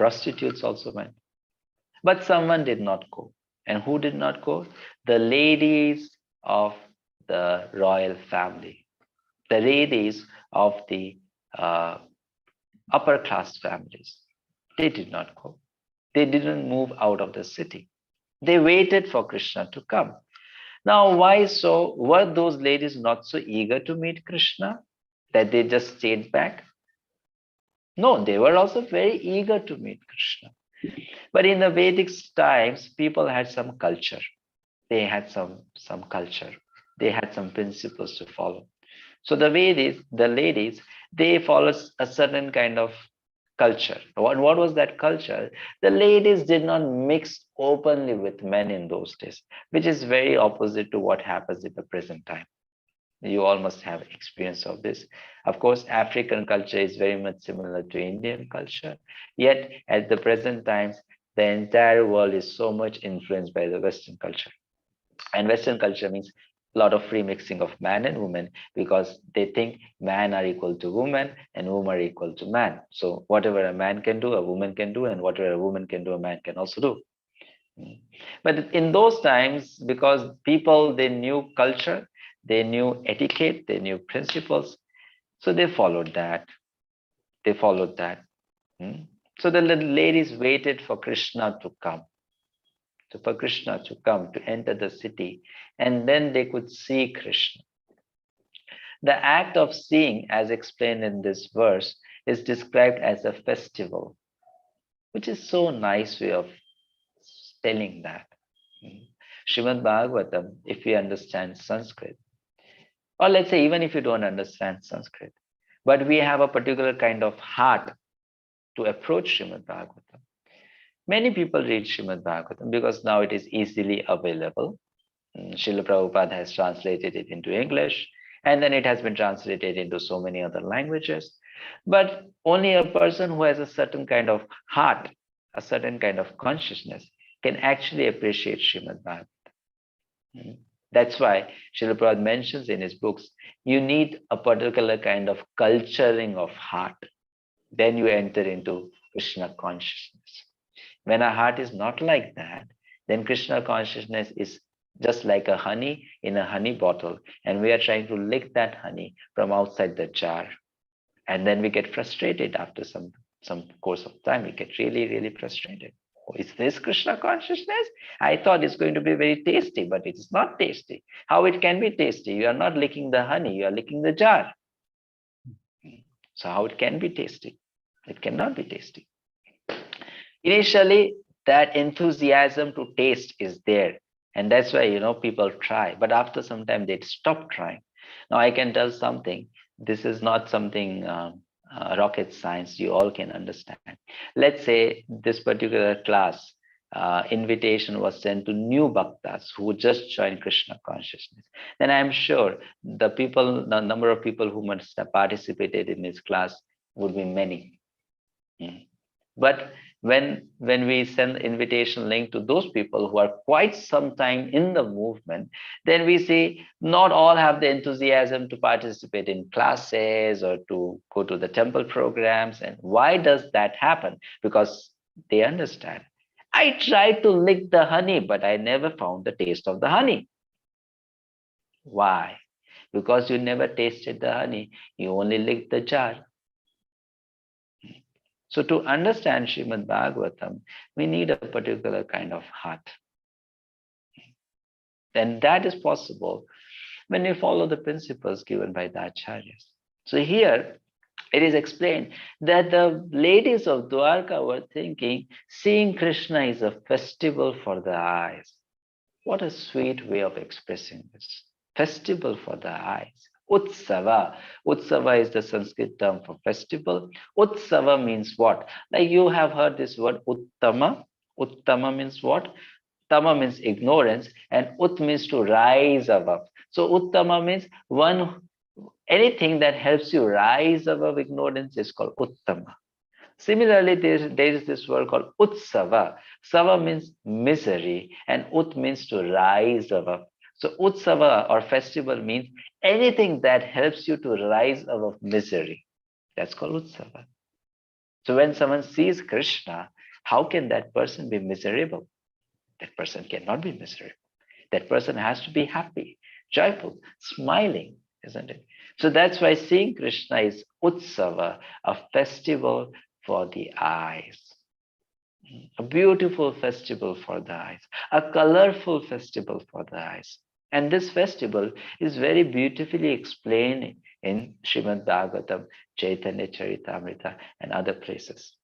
prostitutes also went. But someone did not go. And who did not go? The ladies of the royal family, the ladies of the uh, upper class families. They did not go. They didn't move out of the city. They waited for Krishna to come. Now, why so? Were those ladies not so eager to meet Krishna that they just stayed back? No, they were also very eager to meet Krishna. But in the Vedic times, people had some culture. They had some culture. They had some principles to follow. So the ladies, they followed a certain kind of culture. What was that culture? The ladies did not mix openly with men in those days, which is very opposite to what happens in the present time. You all must have experience of this. Of course, African culture is very much similar to Indian culture. Yet at the present times, the entire world is so much influenced by the Western culture. And Western culture means a lot of free mixing of man and woman, because they think man are equal to woman and woman are equal to man. So whatever a man can do, a woman can do, and whatever a woman can do, a man can also do. But in those times, because people, they knew culture, they knew etiquette, they knew principles, so they followed that. They followed that. So the ladies waited for Krishna to come. So for Krishna to come, to enter the city, and then they could see Krishna. The act of seeing, as explained in this verse, is described as a festival, which is so nice way of telling that. Srimad Bhagavatam, if you understand Sanskrit, or let's say even if you don't understand Sanskrit, but we have a particular kind of heart to approach Srimad Bhagavatam. Many people read Srimad Bhagavatam because now it is easily available. Srila Prabhupada has translated it into English, and then it has been translated into so many other languages. But only a person who has a certain kind of heart, a certain kind of consciousness, can actually appreciate Srimad Bhagavatam. That's why Srila Prabhupada mentions in his books, you need a particular kind of culturing of heart. Then you enter into Krishna consciousness. When our heart is not like that, then Krishna consciousness is just like a honey in a honey bottle, and we are trying to lick that honey from outside the jar. And then we get frustrated after some course of time. We get really, really frustrated. Oh, is this Krishna consciousness? I thought it's going to be very tasty, but it is not tasty. How it can be tasty? You are not licking the honey, you are licking the jar. So how it can be tasty? It cannot be tasty. Initially, that enthusiasm to taste is there. And that's why, people try. But after some time, they stop trying. Now, I can tell something. This is not something rocket science. You all can understand. Let's say this particular class invitation was sent to new bhaktas who just joined Krishna consciousness. Then I'm sure the number of people who must have participated in this class would be many. But when we send invitation link to those people who are quite some time in the movement, then we see not all have the enthusiasm to participate in classes or to go to the temple programs. And why does that happen? Because they understand. I tried to lick the honey, but I never found the taste of the honey. Why? Because you never tasted the honey. You only licked the jar. So to understand Srimad Bhagavatam, we need a particular kind of heart. And that is possible when we follow the principles given by the Acharyas. So here it is explained that the ladies of Dwarka were thinking, seeing Krishna is a festival for the eyes. What a sweet way of expressing this. Festival for the eyes. Utsava. Utsava is the Sanskrit term for festival. Utsava means what? Like you have heard this word Uttama. Uttama means what? Tama means ignorance, and Ut means to rise above. So Uttama means anything that helps you rise above ignorance is called Uttama. Similarly, there is this word called Utsava. Sava means misery, and Ut means to rise above. So Utsava or festival means anything that helps you to rise above misery. That's called Utsava. So when someone sees Krishna, how can that person be miserable? That person cannot be miserable. That person has to be happy, joyful, smiling, isn't it? So that's why seeing Krishna is Utsava, a festival for the eyes. A beautiful festival for the eyes, a colorful festival for the eyes. And this festival is very beautifully explained in Srimad Bhagavatam, Chaitanya Charitamrita, and other places.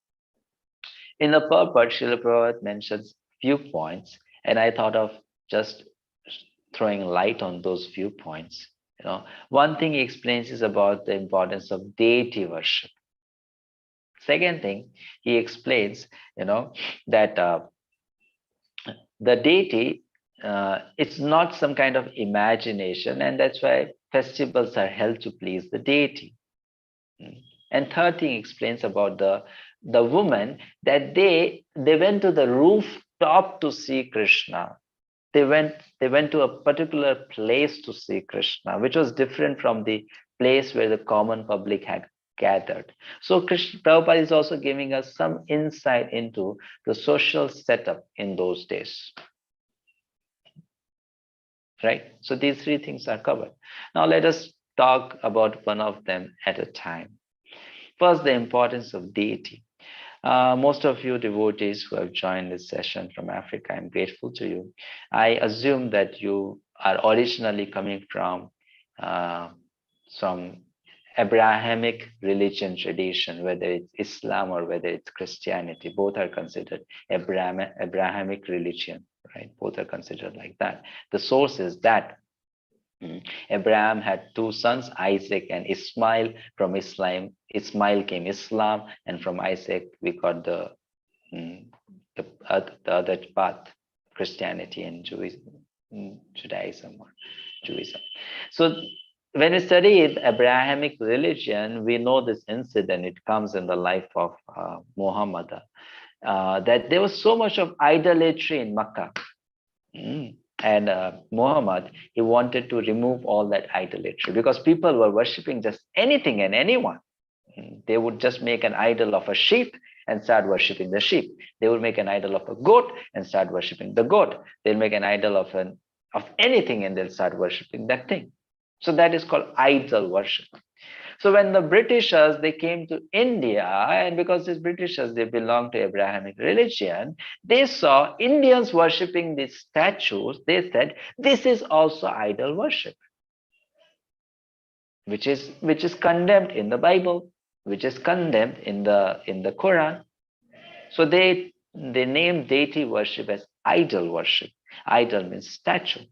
In the purport, Srila Prabhupada mentions few points, and I thought of just throwing light on those few points. One thing he explains is about the importance of deity worship. Second thing, he explains, that the deity, it's not some kind of imagination, and that's why festivals are held to please the deity. And third thing explains about the woman, that they went to the rooftop to see Krishna. They went to a particular place to see Krishna, which was different from the place where the common public had gathered. So Prabhupada is also giving us some insight into the social setup in those days. Right? So these three things are covered. Now let us talk about one of them at a time. First, the importance of deity. Most of you devotees who have joined this session from Africa, I'm grateful to you. I assume that you are originally coming from some Abrahamic religion tradition, whether it's Islam or whether it's Christianity. Both are considered Abrahamic religion, right? Both are considered like that. The source is that Abraham had two sons, Isaac and Ismail. From Ismail came Islam, and from Isaac we got the other path, Christianity and Judaism or Judaism. So when we study Abrahamic religion, we know this incident. It comes in the life of Muhammad, that there was so much of idolatry in Makkah. And Muhammad, he wanted to remove all that idolatry because people were worshipping just anything and anyone. They would just make an idol of a sheep and start worshipping the sheep. They would make an idol of a goat and start worshipping the goat. They'll make an idol of anything and they'll start worshipping that thing. So that is called idol worship. So when the Britishers, they came to India, and because these Britishers, they belong to Abrahamic religion, they saw Indians worshipping these statues. They said, this is also idol worship, which is condemned in the Bible, which is condemned in the Quran. So they named deity worship as idol worship. Idol means statue.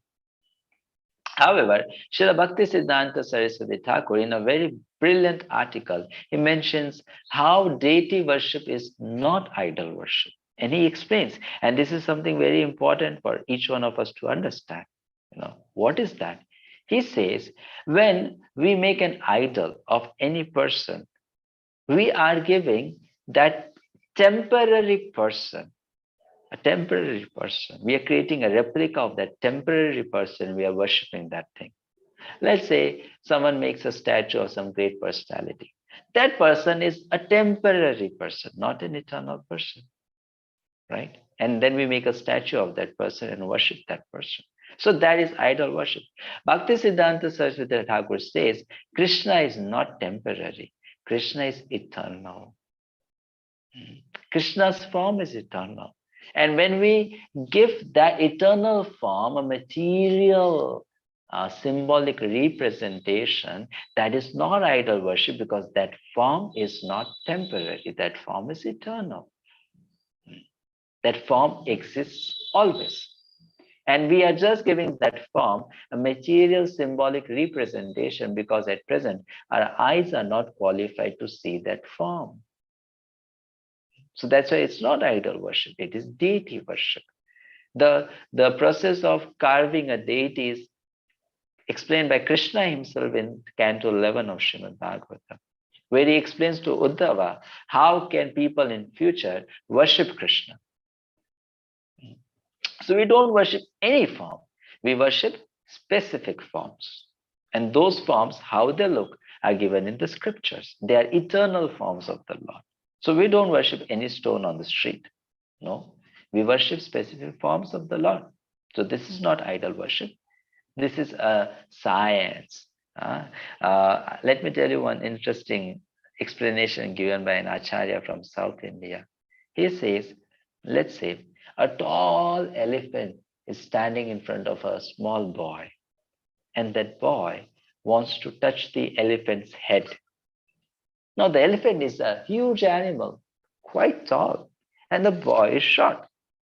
However, Srila Bhaktisiddhanta Saraswati Thakur, in a very brilliant article, he mentions how deity worship is not idol worship. And he explains, and this is something very important for each one of us to understand. What is that? He says, when we make an idol of any person, we are giving that temporary person, a temporary person. We are creating a replica of that temporary person. We are worshipping that thing. Let's say someone makes a statue of some great personality. That person is a temporary person, not an eternal person, right? And then we make a statue of that person and worship that person. So that is idol worship. Bhaktisiddhanta Saraswati Thakur says, Krishna is not temporary. Krishna is eternal. Krishna's form is eternal. And when we give that eternal form a material symbolic representation, that is not idol worship, because that form is not temporary. That form is eternal. That form exists always. And we are just giving that form a material symbolic representation because at present our eyes are not qualified to see that form. So that's why it's not idol worship, it is deity worship. The process of carving a deity is explained by Krishna himself in Canto 11 of Srimad Bhagavatam, where he explains to Uddhava how can people in future worship Krishna. So we don't worship any form, we worship specific forms. And those forms, how they look, are given in the scriptures. They are eternal forms of the Lord. So we don't worship any stone on the street. No, we worship specific forms of the Lord. So this is not idol worship. This is a science. Let me tell you one interesting explanation given by an acharya from South India. He says, let's say a tall elephant is standing in front of a small boy, and that boy wants to touch the elephant's head. Now, the elephant is a huge animal, quite tall, and the boy is short.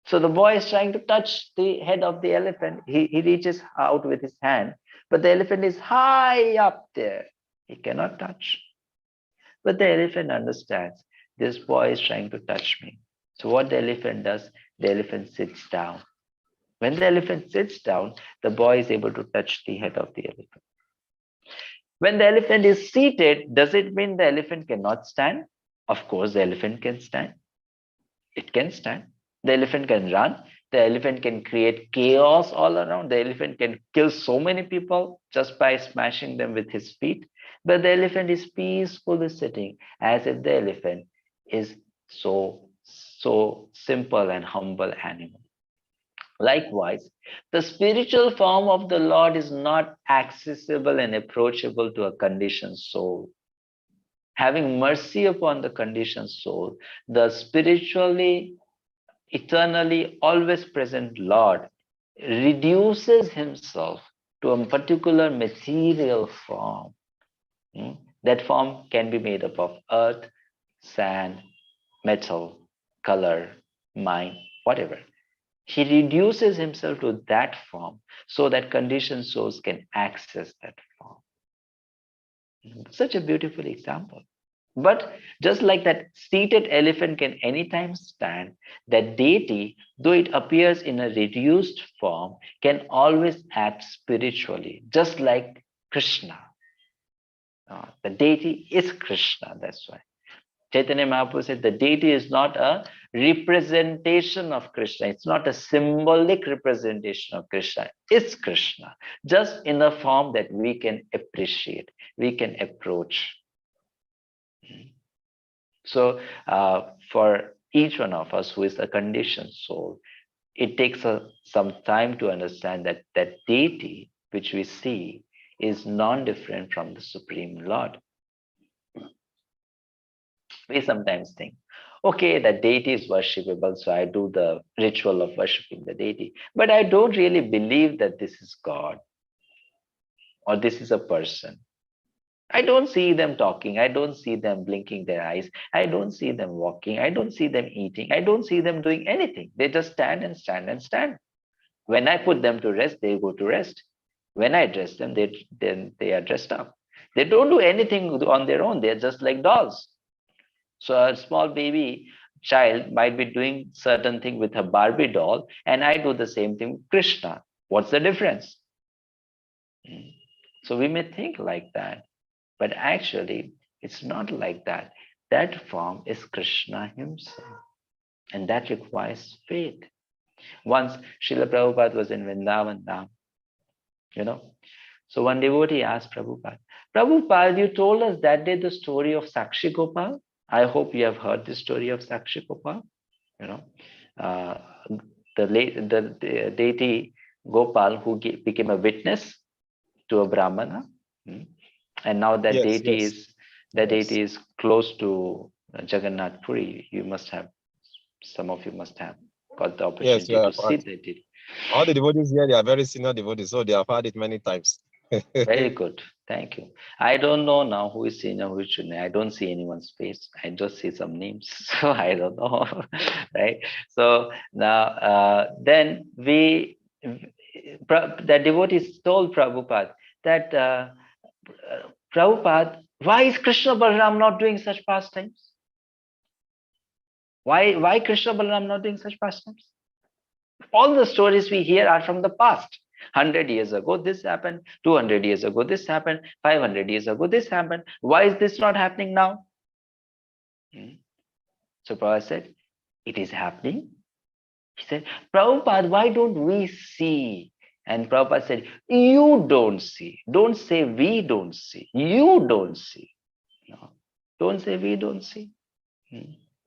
So the boy is trying to touch the head of the elephant. He reaches out with his hand, but the elephant is high up there. He cannot touch. But the elephant understands this boy is trying to touch me. So what the elephant does, the elephant sits down. When the elephant sits down, the boy is able to touch the head of the elephant. When the elephant is seated, does it mean the elephant cannot stand? Of course, the elephant can stand. It can stand. The elephant can run. The elephant can create chaos all around. The elephant can kill so many people just by smashing them with his feet. But the elephant is peacefully sitting as if the elephant is so simple and humble animal. Likewise, the spiritual form of the Lord is not accessible and approachable to a conditioned soul. Having mercy upon the conditioned soul, the spiritually, eternally, always present Lord reduces himself to a particular material form. That form can be made up of earth, sand, metal, color, mind, whatever. He reduces himself to that form so that conditioned souls can access that form. Such a beautiful example. But just like that seated elephant can anytime stand, that deity, though it appears in a reduced form, can always act spiritually, just like Krishna. The deity is Krishna, that's why. Chaitanya Mahaprabhu said the deity is not a representation of Krishna. It's not a symbolic representation of Krishna. It's Krishna, just in a form that we can appreciate, we can approach. So for each one of us who is a conditioned soul, it takes some time to understand that that deity which we see is non-different from the Supreme Lord. We sometimes think, okay, the deity is worshipable, so I do the ritual of worshiping the deity. But I don't really believe that this is God or this is a person. I don't see them talking. I don't see them blinking their eyes. I don't see them walking. I don't see them eating. I don't see them doing anything. They just stand and stand and stand. When I put them to rest, they go to rest. When I dress them, then they are dressed up. They don't do anything on their own. They're just like dolls. So a small baby child might be doing certain thing with a Barbie doll, and I do the same thing with Krishna. What's the difference? So we may think like that, but actually it's not like that. That form is Krishna himself, and that requires faith. Once Srila Prabhupada was in Vrindavan Dham, so one devotee asked Prabhupada, Prabhupada, you told us that day the story of Sakshi Gopal. I hope you have heard the story of Sakshi Gopal. The deity Gopal who became a witness to a Brahmana, and now that deity is close to Jagannath Puri. Some of you must have got the opportunity to see that deity. All the devotees here, they are very senior devotees, so they have heard it many times. Very good. Thank you. I don't know now who is senior, who is junior. I don't see anyone's face. I just see some names. So I don't know. Right. So now, then the devotees told Prabhupada that, Prabhupada, why is Krishna Balaram not doing such pastimes? Why Krishna Balaram not doing such pastimes? All the stories we hear are from the past. 100 years ago, this happened. 200 years ago, this happened. 500 years ago, this happened. Why is this not happening now? So Prabhupada said, it is happening. He said, Prabhupada, why don't we see? And Prabhupada said, you don't see. Don't say we don't see. You don't see. No. Don't say we don't see.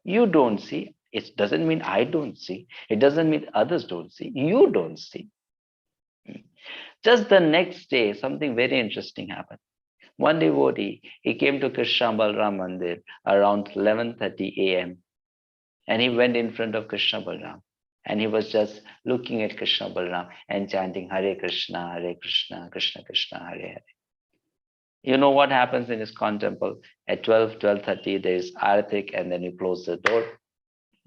You don't see. It doesn't mean I don't see. It doesn't mean others don't see. You don't see. Just the next day, something very interesting happened. One devotee, he came to Krishna Balram Mandir around 11:30 a.m. and he went in front of Krishna Balram and he was just looking at Krishna Balram and chanting Hare Krishna, Krishna Krishna, Hare Hare. You know what happens in ISKCON temple? At 12:30, there is Aratik and then you close the door.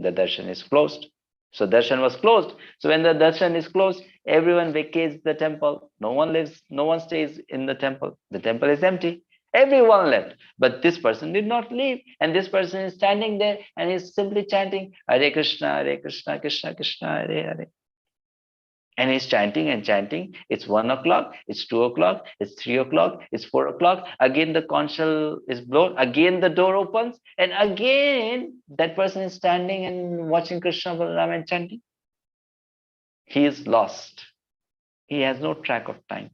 The darshan is closed. So darshan was closed. So when the darshan is closed, everyone vacates the temple. No one lives, no one stays in the temple. The temple is empty. Everyone left. But this person did not leave. And this person is standing there and he's simply chanting Hare Krishna, Krishna Krishna, Hare Hare. And he's chanting and chanting. It's 1 o'clock, it's 2 o'clock, it's 3 o'clock, it's 4 o'clock. Again, the conch shell is blown. Again, the door opens. And again, that person is standing and watching Krishna Balaram and chanting. He is lost. He has no track of time.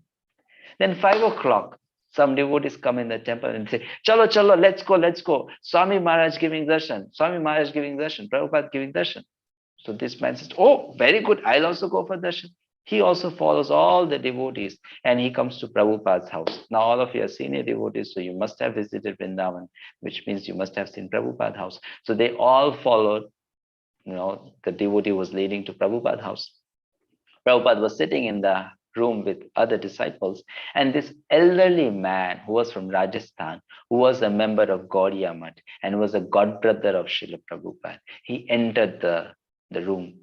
Then 5 o'clock, some devotees come in the temple and say, Chalo, chalo, let's go, let's go. Swami Maharaj giving darshan. Swami Maharaj giving darshan. Prabhupada giving darshan. So this man says, oh, very good. I'll also go for darshan. He also follows all the devotees and he comes to Prabhupada's house. Now, all of you are senior devotees, so you must have visited Vrindavan, which means you must have seen Prabhupada's house. So they all followed, the devotee was leading to Prabhupada's house. Prabhupada was sitting in the room with other disciples, and this elderly man who was from Rajasthan, who was a member of Gaudiya Math and was a godbrother of Srila Prabhupada, he entered the room.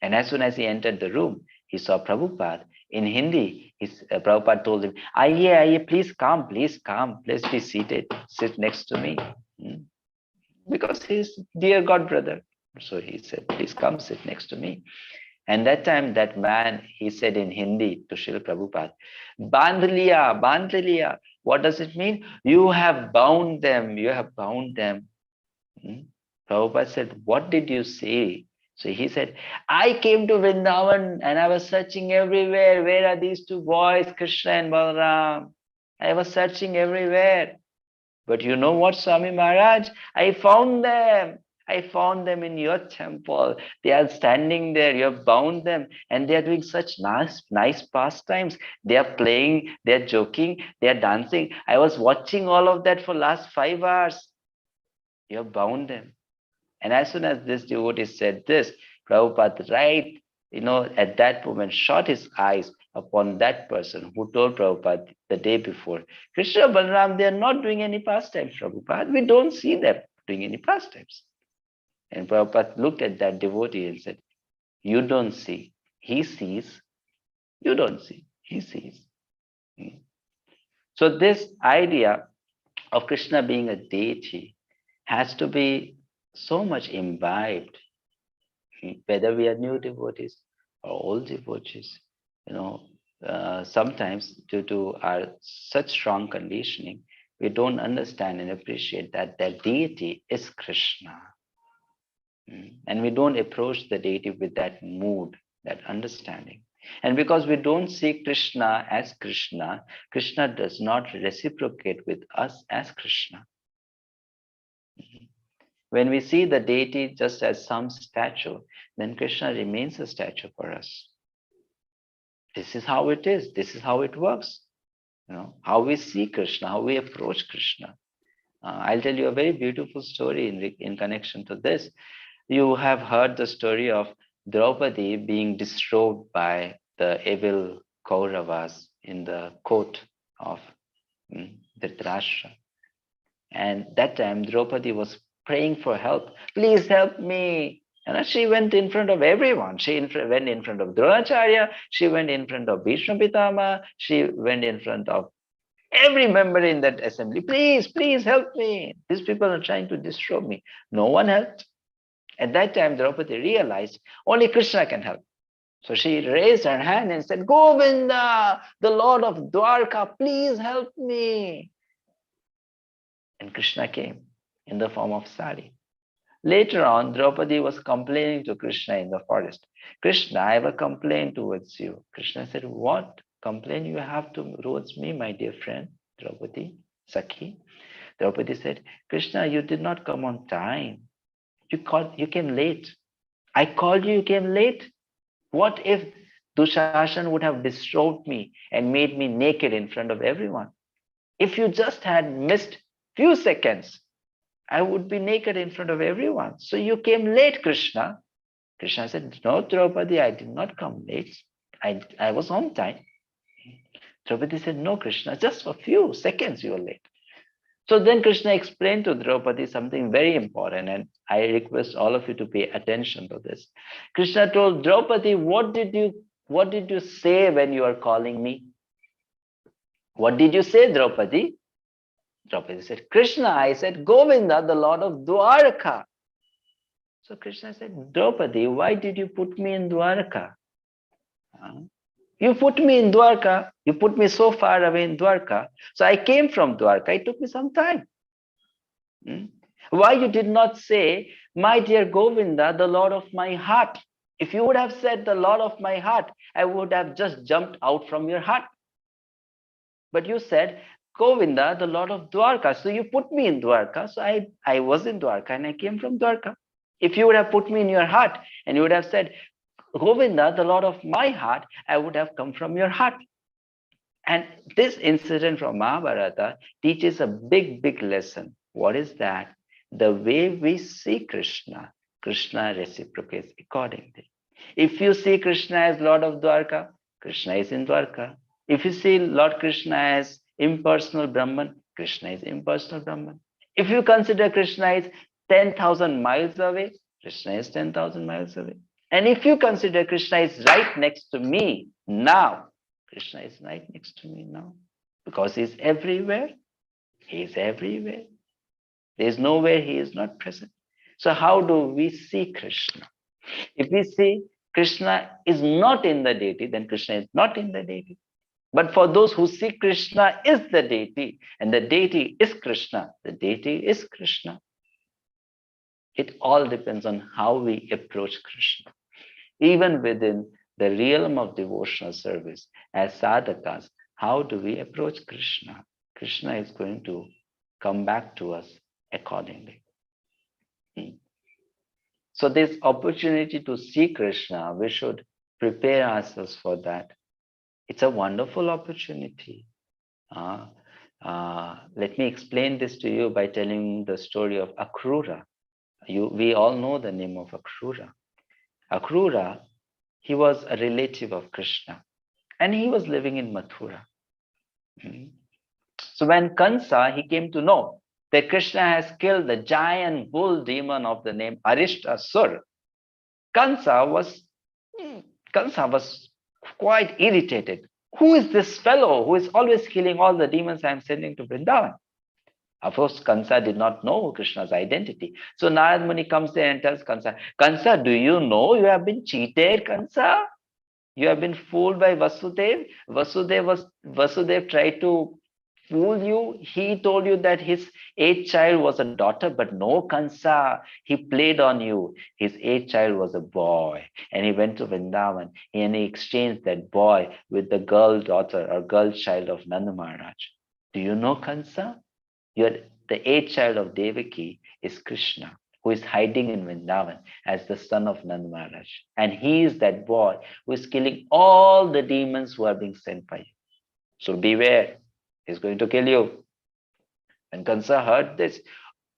And as soon as he entered the room, he saw Prabhupada. In Hindi, Prabhupada told him, Aiye, please come, please be seated, sit next to me. Because he's dear godbrother. So he said, please come, sit next to me. And that time, that man, he said in Hindi to Srila Prabhupada, Bandh liya. What does it mean? You have bound them. Prabhupada said, what did you say? So he said, I came to Vrindavan and I was searching everywhere. Where are these two boys, Krishna and Balaram? I was searching everywhere. But you know what, Swami Maharaj? I found them. I found them in your temple. They are standing there. You have bound them and they are doing such nice pastimes. They are playing, they are joking, they are dancing. I was watching all of that for last 5 hours. You have bound them. And as soon as this devotee said this, Prabhupada, right, at that moment, shot his eyes upon that person who told Prabhupada the day before, Krishna Balaram, they are not doing any pastimes, Prabhupada. We don't see them doing any pastimes. And Prabhupada looked at that devotee and said, you don't see. He sees. You don't see. He sees. So this idea of Krishna being a deity has to be so much imbibed, whether we are new devotees or old devotees. Sometimes due to our such strong conditioning, we don't understand and appreciate that the deity is Krishna. And we don't approach the deity with that mood, that understanding. And because we don't see Krishna as Krishna, Krishna does not reciprocate with us as Krishna. When we see the deity just as some statue, then Krishna remains a statue for us. This is how it is. This is how it works. How we see Krishna, how we approach Krishna. I'll tell you a very beautiful story in connection to this. You have heard the story of Draupadi being disrobed by the evil Kauravas in the court of Dhritarashtra. And that time Draupadi was praying for help. Please help me. And she went in front of everyone. She went in front of Dronacharya. She went in front of Vishnu Pitama. She went in front of every member in that assembly. Please help me. These people are trying to disrobe me. No one helped. At that time, Draupadi realized only Krishna can help. So she raised her hand and said, Govinda, the Lord of Dwarka, please help me. And Krishna came in the form of sari. Later on, Draupadi was complaining to Krishna in the forest. Krishna, I have a complaint towards you. Krishna said, what complaint you have towards me, my dear friend, Draupadi, Sakhi? Draupadi said, Krishna, you did not come on time. You came late. I called you, you came late. What if Dushashan would have distraught me and made me naked in front of everyone? If you just had missed few seconds, I would be naked in front of everyone. So you came late, Krishna. Krishna said, no, Draupadi, I did not come late. I was on time. Draupadi said, no, Krishna, just for a few seconds you were late. So then Krishna explained to Draupadi something very important, and I request all of you to pay attention to this. Krishna told Draupadi, what did you say when you are calling me? What did you say, Draupadi? Draupadi said, Krishna, I said, Govinda, the Lord of Dwarka. So Krishna said, Draupadi, why did you put me in Dwarka? You put me in Dwarka. You put me so far away in Dwarka. So I came from Dwarka. It took me some time. Why you did not say, my dear Govinda, the Lord of my heart? If you would have said the Lord of my heart, I would have just jumped out from your heart. But you said, Govinda, the Lord of Dwarka. So you put me in Dwarka. So I was in Dwarka and I came from Dwarka. If you would have put me in your heart and you would have said, Govinda, the Lord of my heart, I would have come from your heart. And this incident from Mahabharata teaches a big, big lesson. What is that? The way we see Krishna, Krishna reciprocates accordingly. If you see Krishna as Lord of Dwarka, Krishna is in Dwarka. If you see Lord Krishna as impersonal Brahman, Krishna is impersonal Brahman. If you consider Krishna is 10,000 miles away, Krishna is 10,000 miles away. And if you consider Krishna is right next to me now, Krishna is right next to me now. Because he's everywhere. He is everywhere. There is nowhere he is not present. So how do we see Krishna? If we see Krishna is not in the deity, then Krishna is not in the deity. But for those who see Krishna is the deity, and the deity is Krishna, the deity is Krishna. It all depends on how we approach Krishna. Even within the realm of devotional service, as sadhakas, how do we approach Krishna? Krishna is going to come back to us accordingly. So this opportunity to see Krishna, we should prepare ourselves for that. It's a wonderful opportunity. Let me explain this to you by telling the story of Akrura. We all know the name of Akrura. Akrura, he was a relative of Krishna, and he was living in Mathura. So when Kansa, he came to know that Krishna has killed the giant bull demon of the name Arishtasur, Kansa was quite irritated. Who is this fellow who is always killing all the demons I am sending to Vrindavan? Of course, Kansa did not know Krishna's identity. So Narad Muni comes there and tells Kansa, Kansa, do you know you have been cheated, Kansa? You have been fooled by Vasudev. Vasudev tried to fool you. He told you that his eighth child was a daughter, but no, Kansa, he played on you. His eighth child was a boy, and he went to Vrindavan and he exchanged that boy with the girl daughter or girl child of Nanda Maharaj. Do you know, Kansa? The eighth child of Devaki is Krishna, who is hiding in Vrindavan as the son of Nanda Maharaj. And he is that boy who is killing all the demons who are being sent by you. So beware, he's going to kill you. When Kansa heard this,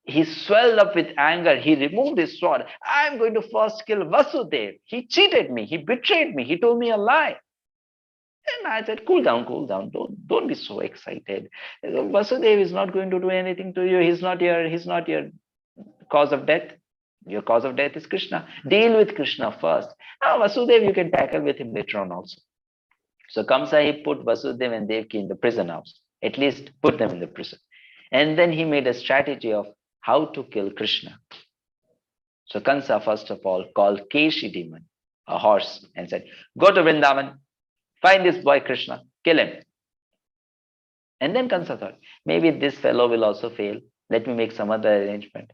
he swelled up with anger. He removed his sword. I'm going to first kill Vasudev. He cheated me. He betrayed me. He told me a lie. And I said, cool down. Don't be so excited. Vasudev is not going to do anything to you. He's not your cause of death. Your cause of death is Krishna. Deal with Krishna first. Now, Vasudev, you can tackle with him later on also. So Kamsa, he put Vasudev and Devaki in the prison house. At least put them in the prison. And then he made a strategy of how to kill Krishna. So Kansa, first of all, called Keshi demon, a horse, and said, go to Vrindavan, find this boy Krishna, kill him. And then Kansa thought, maybe this fellow will also fail. Let me make some other arrangement.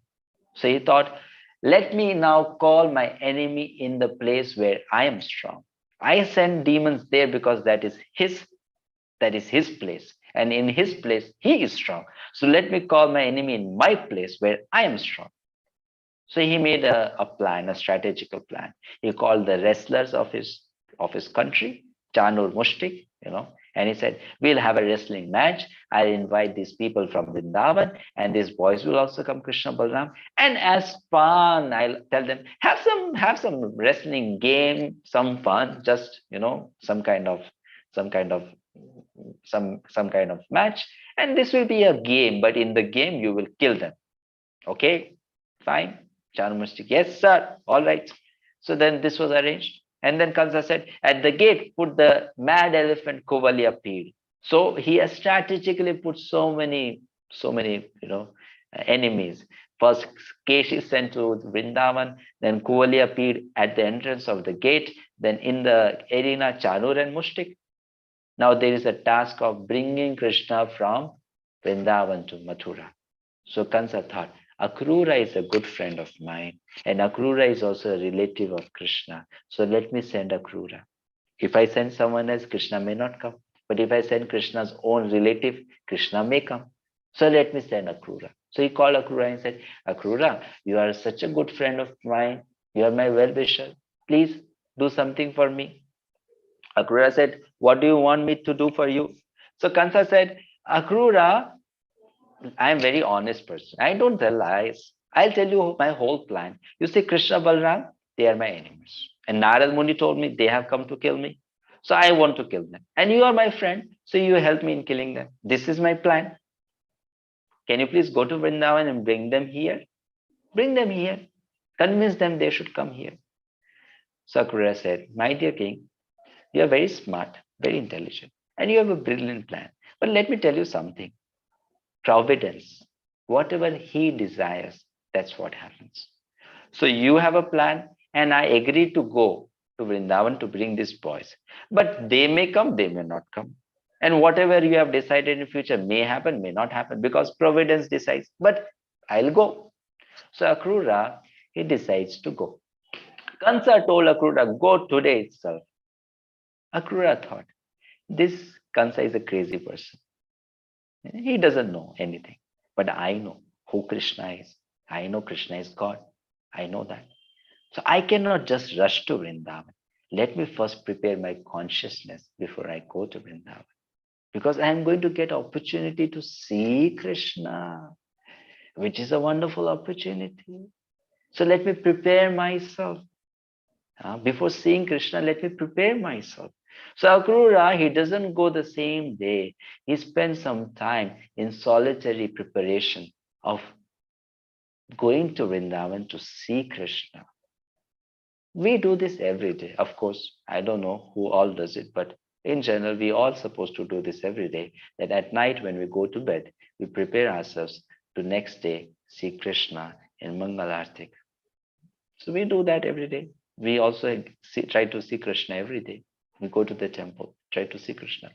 So he thought, let me now call my enemy in the place where I am strong. I send demons there because that is his place. And in his place, he is strong. So let me call my enemy in my place where I am strong. So he made a plan, a strategical plan. He called the wrestlers of his country, Chanur Mushtik, and he said, we'll have a wrestling match. I'll invite these people from Vrindavan, and these boys will also come, Krishna Balram. And as fun, I'll tell them, have some wrestling game, some fun, just some kind of some kind of match. And this will be a game, but in the game you will kill them. Okay, fine. Chandramastik, yes, sir. All right. So then this was arranged. And then Kansa said, at the gate, put the mad elephant Kovali appeared. So he has strategically put so many, enemies. First, Keshi sent to Vrindavan, then Kovali appeared at the entrance of the gate, then in the arena, Chanur and Mushtik. Now there is a task of bringing Krishna from Vrindavan to Mathura. So Kansa thought, Akrura is a good friend of mine, and Akrura is also a relative of Krishna. So let me send Akrura. If I send someone else, Krishna may not come. But if I send Krishna's own relative, Krishna may come. So let me send Akrura. So he called Akrura and said, Akrura, you are such a good friend of mine. You are my well-wisher. Please do something for me. Akrura said, what do you want me to do for you? So Kansa said, Akrura, I am very honest person. I don't tell lies. I'll tell you my whole plan. You see, Krishna Balram, they are my enemies. And Narad Muni told me they have come to kill me. So I want to kill them. And you are my friend, so you help me in killing them. This is my plan. Can you please go to Vrindavan and bring them here? Bring them here. Convince them they should come here. Sakura said, my dear king, you are very smart, very intelligent, and you have a brilliant plan. But let me tell you something. Providence, whatever he desires, that's what happens. So you have a plan, and I agree to go to Vrindavan to bring these boys. But they may come, they may not come. And whatever you have decided in future may happen, may not happen, because Providence decides. But I'll go. So Akrura, he decides to go. Kansa told Akrura, go today itself. Akrura thought, this Kansa is a crazy person. He doesn't know anything. But I know who Krishna is. I know Krishna is God. I know that. So I cannot just rush to Vrindavan. Let me first prepare my consciousness before I go to Vrindavan. Because I am going to get opportunity to see Krishna, which is a wonderful opportunity. So let me prepare myself. Before seeing Krishna, let me prepare myself. So Akrura, he doesn't go the same day. He spends some time in solitary preparation of going to Vrindavan to see Krishna. We do this every day. Of course, I don't know who all does it, but in general, we all supposed to do this every day. That at night when we go to bed, we prepare ourselves to next day see Krishna in Mangalartik. So we do that every day. We also try to see Krishna every day. We go to the temple, try to see Krishna.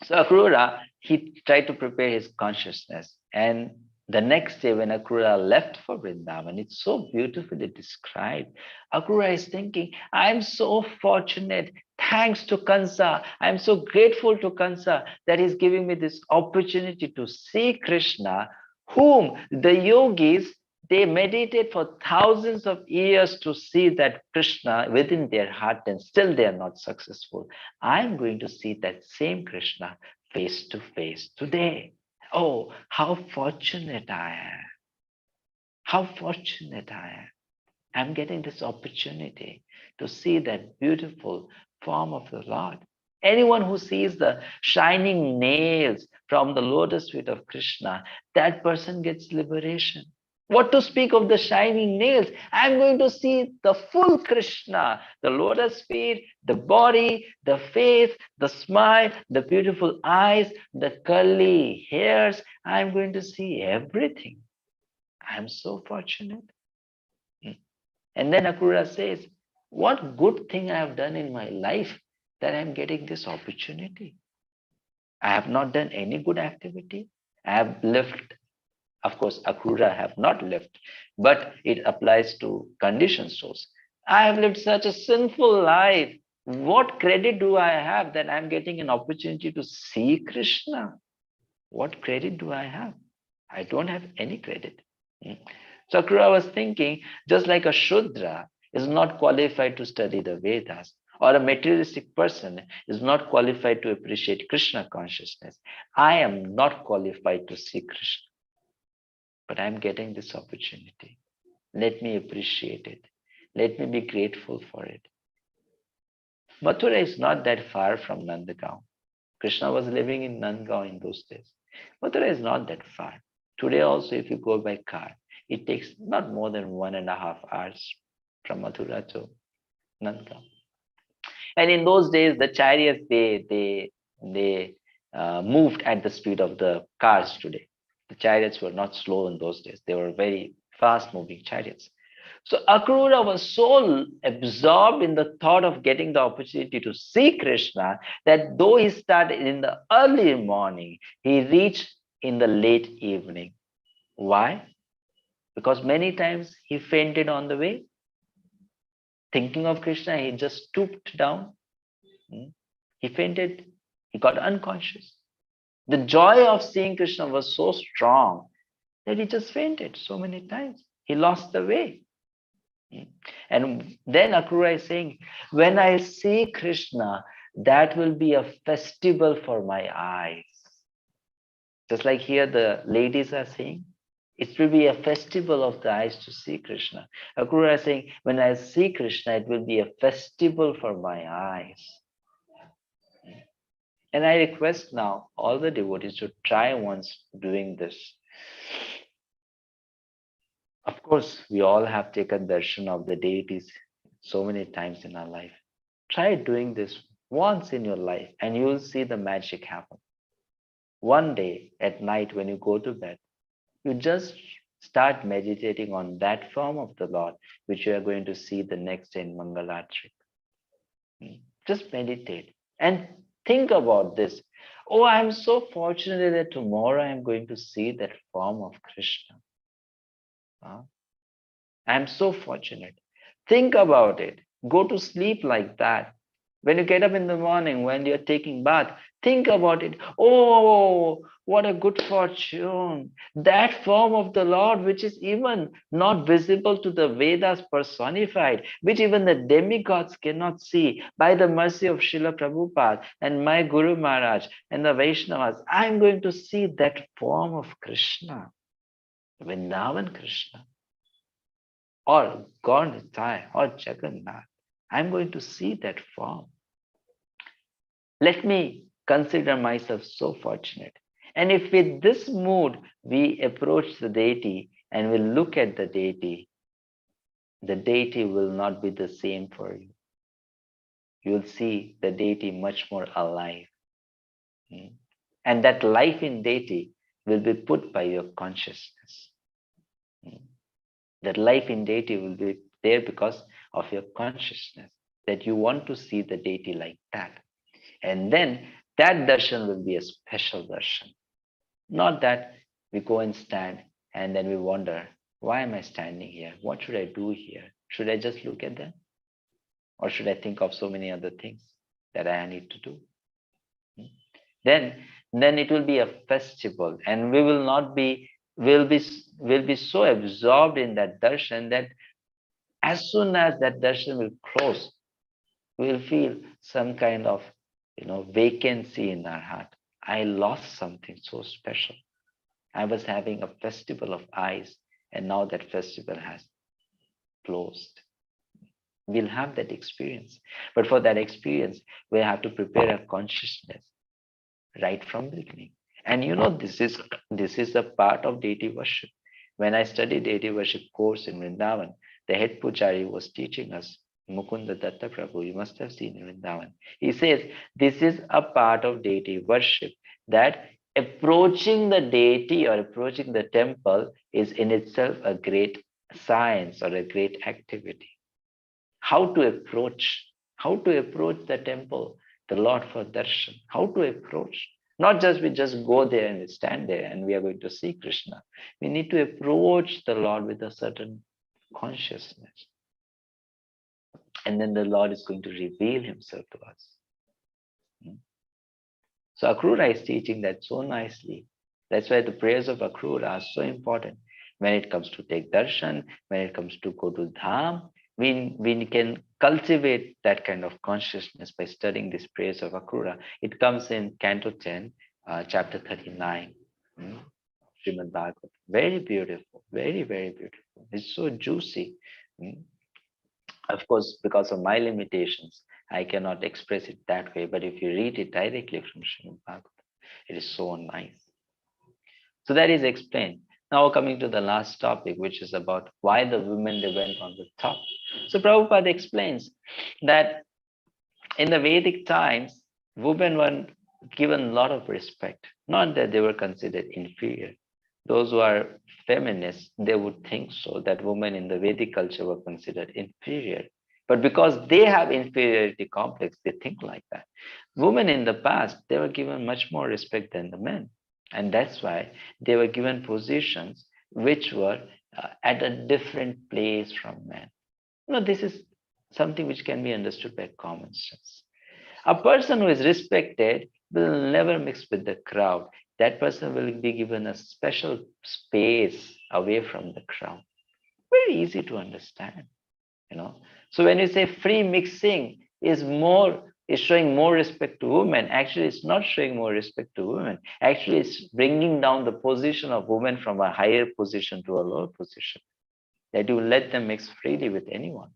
So Akrura, he tried to prepare his consciousness. And the next day when Akrura left for Vrindavan, it's so beautifully described. Akrura is thinking, I'm so fortunate. Thanks to Kansa. I'm so grateful to Kansa that he's giving me this opportunity to see Krishna, whom the yogis, they meditate for thousands of years to see that Krishna within their heart, and still they are not successful. I'm going to see that same Krishna face to face today. Oh, how fortunate I am. How fortunate I am. I'm getting this opportunity to see that beautiful form of the Lord. Anyone who sees the shining nails from the lotus feet of Krishna, that person gets liberation. What to speak of the shining nails? I'm going to see the full Krishna, the lotus feet, the body, the face, the smile, the beautiful eyes, the curly hairs. I'm going to see everything. I'm so fortunate. And then Akrura says, what good thing I have done in my life that I'm getting this opportunity? I have not done any good activity. I have lived. Of course, Akrura have not lived, but it applies to conditioned souls. I have lived such a sinful life. What credit do I have that I'm getting an opportunity to see Krishna? What credit do I have? I don't have any credit. So Akrura was thinking, just like a Shudra is not qualified to study the Vedas, or a materialistic person is not qualified to appreciate Krishna consciousness, I am not qualified to see Krishna, but I'm getting this opportunity. Let me appreciate it. Let me be grateful for it. Mathura is not that far from Nandagaon. Krishna was living in Nandagaon in those days. Mathura is not that far. Today also, if you go by car, it takes not more than 1.5 hours from Mathura to Nandagaon. And in those days, the chariots they moved at the speed of the cars today. The chariots were not slow in those days; they were very fast-moving chariots. So Akrura was so absorbed in the thought of getting the opportunity to see Krishna that though he started in the early morning, he reached in the late evening. Why? Because many times he fainted on the way. Thinking of Krishna, he just stooped down. He fainted. He got unconscious. The joy of seeing Krishna was so strong that he just fainted so many times. He lost the way. And then Akrura is saying, when I see Krishna, that will be a festival for my eyes. Just like here the ladies are saying, it will be a festival of the eyes to see Krishna. Akrura is saying, when I see Krishna, it will be a festival for my eyes. And I request now all the devotees to try once doing this. Of course, we all have taken darshan of the deities so many times in our life. Try doing this once in your life and you will see the magic happen. One day at night when you go to bed, you just start meditating on that form of the Lord, which you are going to see the next day in Mangalarti. Just meditate and think about this. Oh, I'm so fortunate that tomorrow I'm going to see that form of Krishna. I'm so fortunate. Think about it. Go to sleep like that. When you get up in the morning, when you're taking bath, think about it. Oh, what a good fortune. That form of the Lord, which is even not visible to the Vedas personified, which even the demigods cannot see, by the mercy of Srila Prabhupada and my Guru Maharaj and the Vaishnavas, I'm going to see that form of Krishna, Vrindavan Krishna, or God or Jagannath. I'm going to see that form. Let me consider myself so fortunate. And if with this mood we approach the deity and we look at the deity will not be the same for you. You'll see the deity much more alive. And that life in deity will be put by your consciousness. That life in deity will be there because of your consciousness, that you want to see the deity like that. And then that darshan will be a special darshan. Not that we go and stand and then we wonder, why am I standing here? What should I do here? Should I just look at them? Or should I think of so many other things that I need to do? Then it will be a festival, and we will not be, will be so absorbed in that darshan that as soon as that darshan will close, we will feel some kind of vacancy in our heart. I lost something so special. I was having a festival of eyes, and now that festival has closed. We'll have that experience. But for that experience, we have to prepare our consciousness right from the beginning. And this is a part of deity worship. When I studied deity worship course in Vrindavan, the head Pujari was teaching us, Mukunda Datta Prabhu, you must have seen in Vrindavan. He says, this is a part of deity worship, that approaching the deity or approaching the temple is in itself a great science or a great activity. How to approach the temple, the Lord for darshan, how to approach. Not just we just go there and stand there and we are going to see Krishna. We need to approach the Lord with a certain consciousness. And then the Lord is going to reveal himself to us. So Akrura is teaching that so nicely. That's why the prayers of Akrura are so important. When it comes to take darshan, when it comes to go to dham, we can cultivate that kind of consciousness by studying this prayers of Akrura. It comes in Canto 10, chapter 39. mm, Srimad Bhagavatam. Very beautiful, very, very beautiful. It's so juicy. mm. Of course, because of my limitations, I cannot express it that way. But if you read it directly from Srimad Bhagavatam, it is so nice. So that is explained. Now coming to the last topic, which is about why the women they went on the top. So Prabhupada explains that in the Vedic times, women were given a lot of respect. Not that they were considered inferior. Those who are feminists, they would think so, that women in the Vedic culture were considered inferior. But because they have inferiority complex, they think like that. Women in the past, they were given much more respect than the men. And that's why they were given positions which were at a different place from men. This is something which can be understood by common sense. A person who is respected will never mix with the crowd. That person will be given a special space away from the crowd. Very easy to understand. So when you say free mixing is showing more respect to women, actually it's not showing more respect to women. Actually, it's bringing down the position of women from a higher position to a lower position. That you let them mix freely with anyone.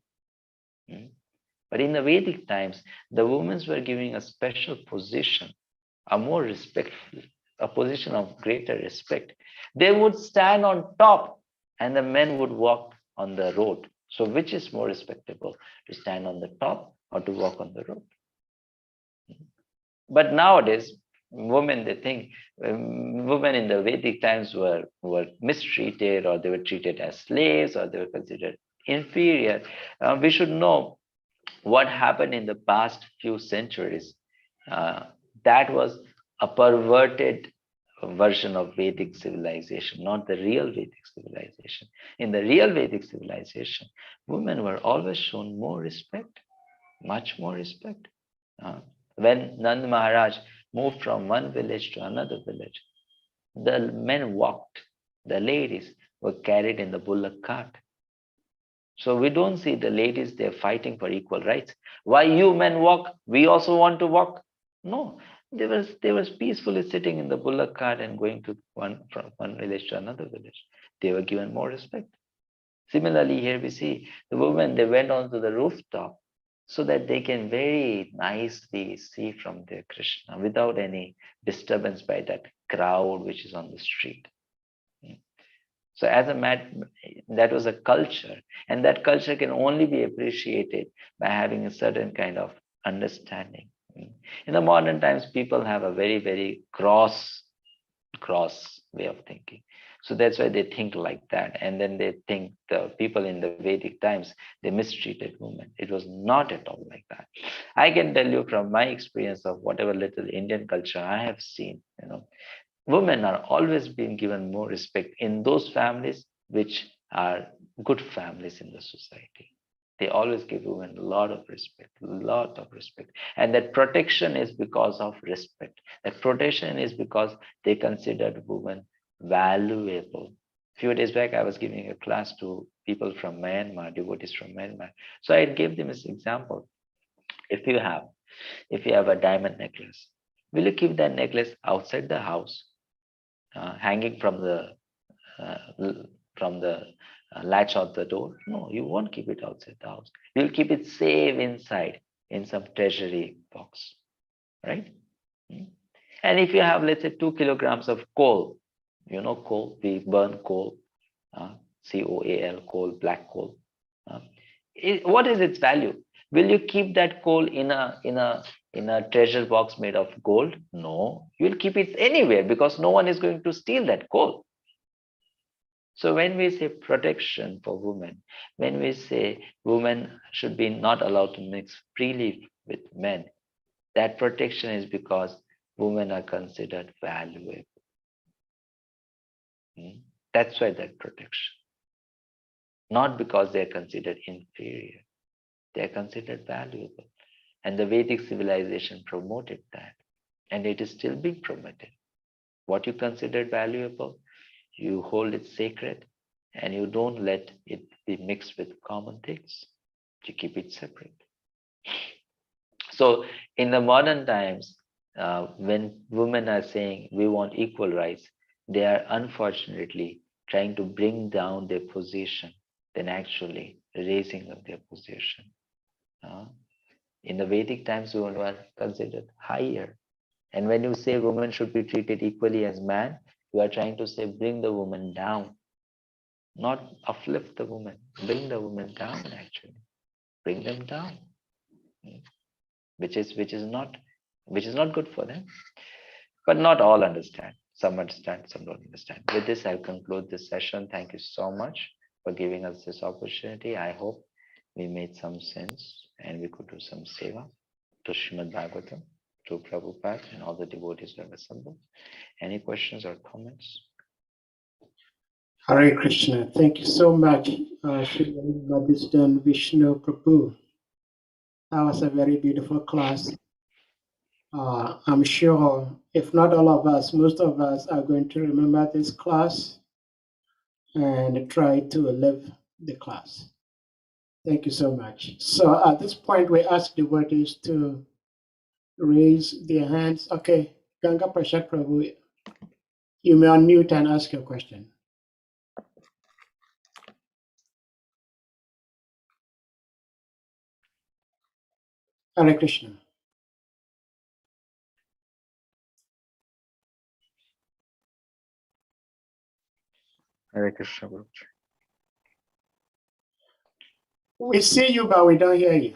But in the Vedic times, the women were giving a special position, a more respectful, a position of greater respect. They would stand on top and the men would walk on the road. So which is more respectable, to stand on the top or to walk on the road? But nowadays, women, they think women in the Vedic times were mistreated, or they were treated as slaves, or they were considered inferior. We should know what happened in the past few centuries. That was a perverted version of Vedic civilization, not the real Vedic civilization. In the real Vedic civilization, women were always shown more respect, much more respect. When Nand Maharaj moved from one village to another village, the men walked, the ladies were carried in the bullock cart. So we don't see the ladies there fighting for equal rights. Why you men walk? We also want to walk. No, they was peacefully sitting in the bullock cart and going from one village to another village. They were given more respect. Similarly, here we see the women, they went onto the rooftop so that they can very nicely see from their Krishna without any disturbance by that crowd which is on the street. So that was a culture, and that culture can only be appreciated by having a certain kind of understanding. In the modern times, people have a very, very cross way of thinking. So that's why they think like that. And then they think the people in the Vedic times, they mistreated women. It was not at all like that. I can tell you from my experience of whatever little Indian culture I have seen, women are always being given more respect in those families which are good families in the society. They always give women a lot of respect, And that protection is because of respect. That protection is because they considered women valuable. A few days back, I was giving a class to people from Myanmar, devotees from Myanmar. So I gave them this example. If you have a diamond necklace, will you keep that necklace outside the house, hanging from the latch of the door? No, you won't keep it outside the house. You'll keep it safe inside in some treasury box, right? And if you have, let's say, 2 kilograms of coal, coal, we burn coal, COAL, coal, black coal. What is its value? Will you keep that coal in a treasure box made of gold? No, you'll keep it anywhere because no one is going to steal that coal. So when we say protection for women, when we say women should be not allowed to mix freely with men, that protection is because women are considered valuable. That's why that protection. Not because they're considered inferior. They're considered valuable. And the Vedic civilization promoted that. And it is still being promoted. What you consider valuable, you hold it sacred, and you don't let it be mixed with common things. You keep it separate. So in the modern times, when women are saying we want equal rights, they are unfortunately trying to bring down their position than actually raising up their position. Uh, in the Vedic times, women were considered higher. And when you say women should be treated equally as man, you are trying to say bring the woman down, not uplift the woman, bring the woman down actually, bring them down, which is not good for them. But not all understand. Some understand, some don't understand. With this, I'll conclude this session. Thank you so much for giving us this opportunity. I hope we made some sense and we could do some seva to Srimad Bhagavatam, to Prabhupada and all the devotees who have assembled. Any questions or comments? Hare Krishna. Thank you so much, Sri Madhusudana Vishnu Prabhu. That was a very beautiful class. I'm sure, if not all of us, most of us are going to remember this class and try to live the class. Thank you so much. So at this point, we ask devotees to raise their hands. Okay, Ganga Prasad Prabhu, you may unmute and ask your question. Hare Krishna. Hare Krishna. We see you, but we don't hear you.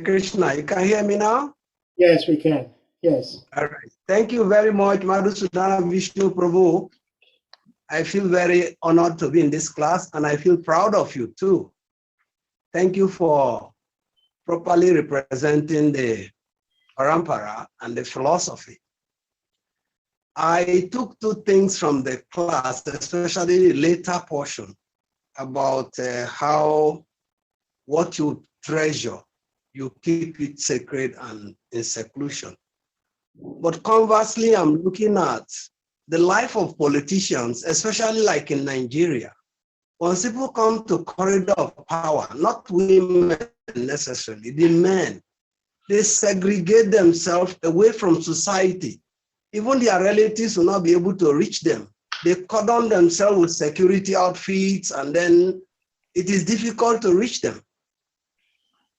Krishna, you can hear me now? Yes, we can. Yes. All right. Thank you very much, Madhusudana Vishnu Prabhu. I feel very honored to be in this class and I feel proud of you too. Thank you for properly representing the parampara and the philosophy. I took two things from the class, especially the later portion, about how what you treasure, you keep it sacred and in seclusion. But conversely, I'm looking at the life of politicians, especially like in Nigeria. When people come to corridor of power, not women necessarily, the men, they segregate themselves away from society. Even their relatives will not be able to reach them. They cordon themselves with security outfits, and then it is difficult to reach them.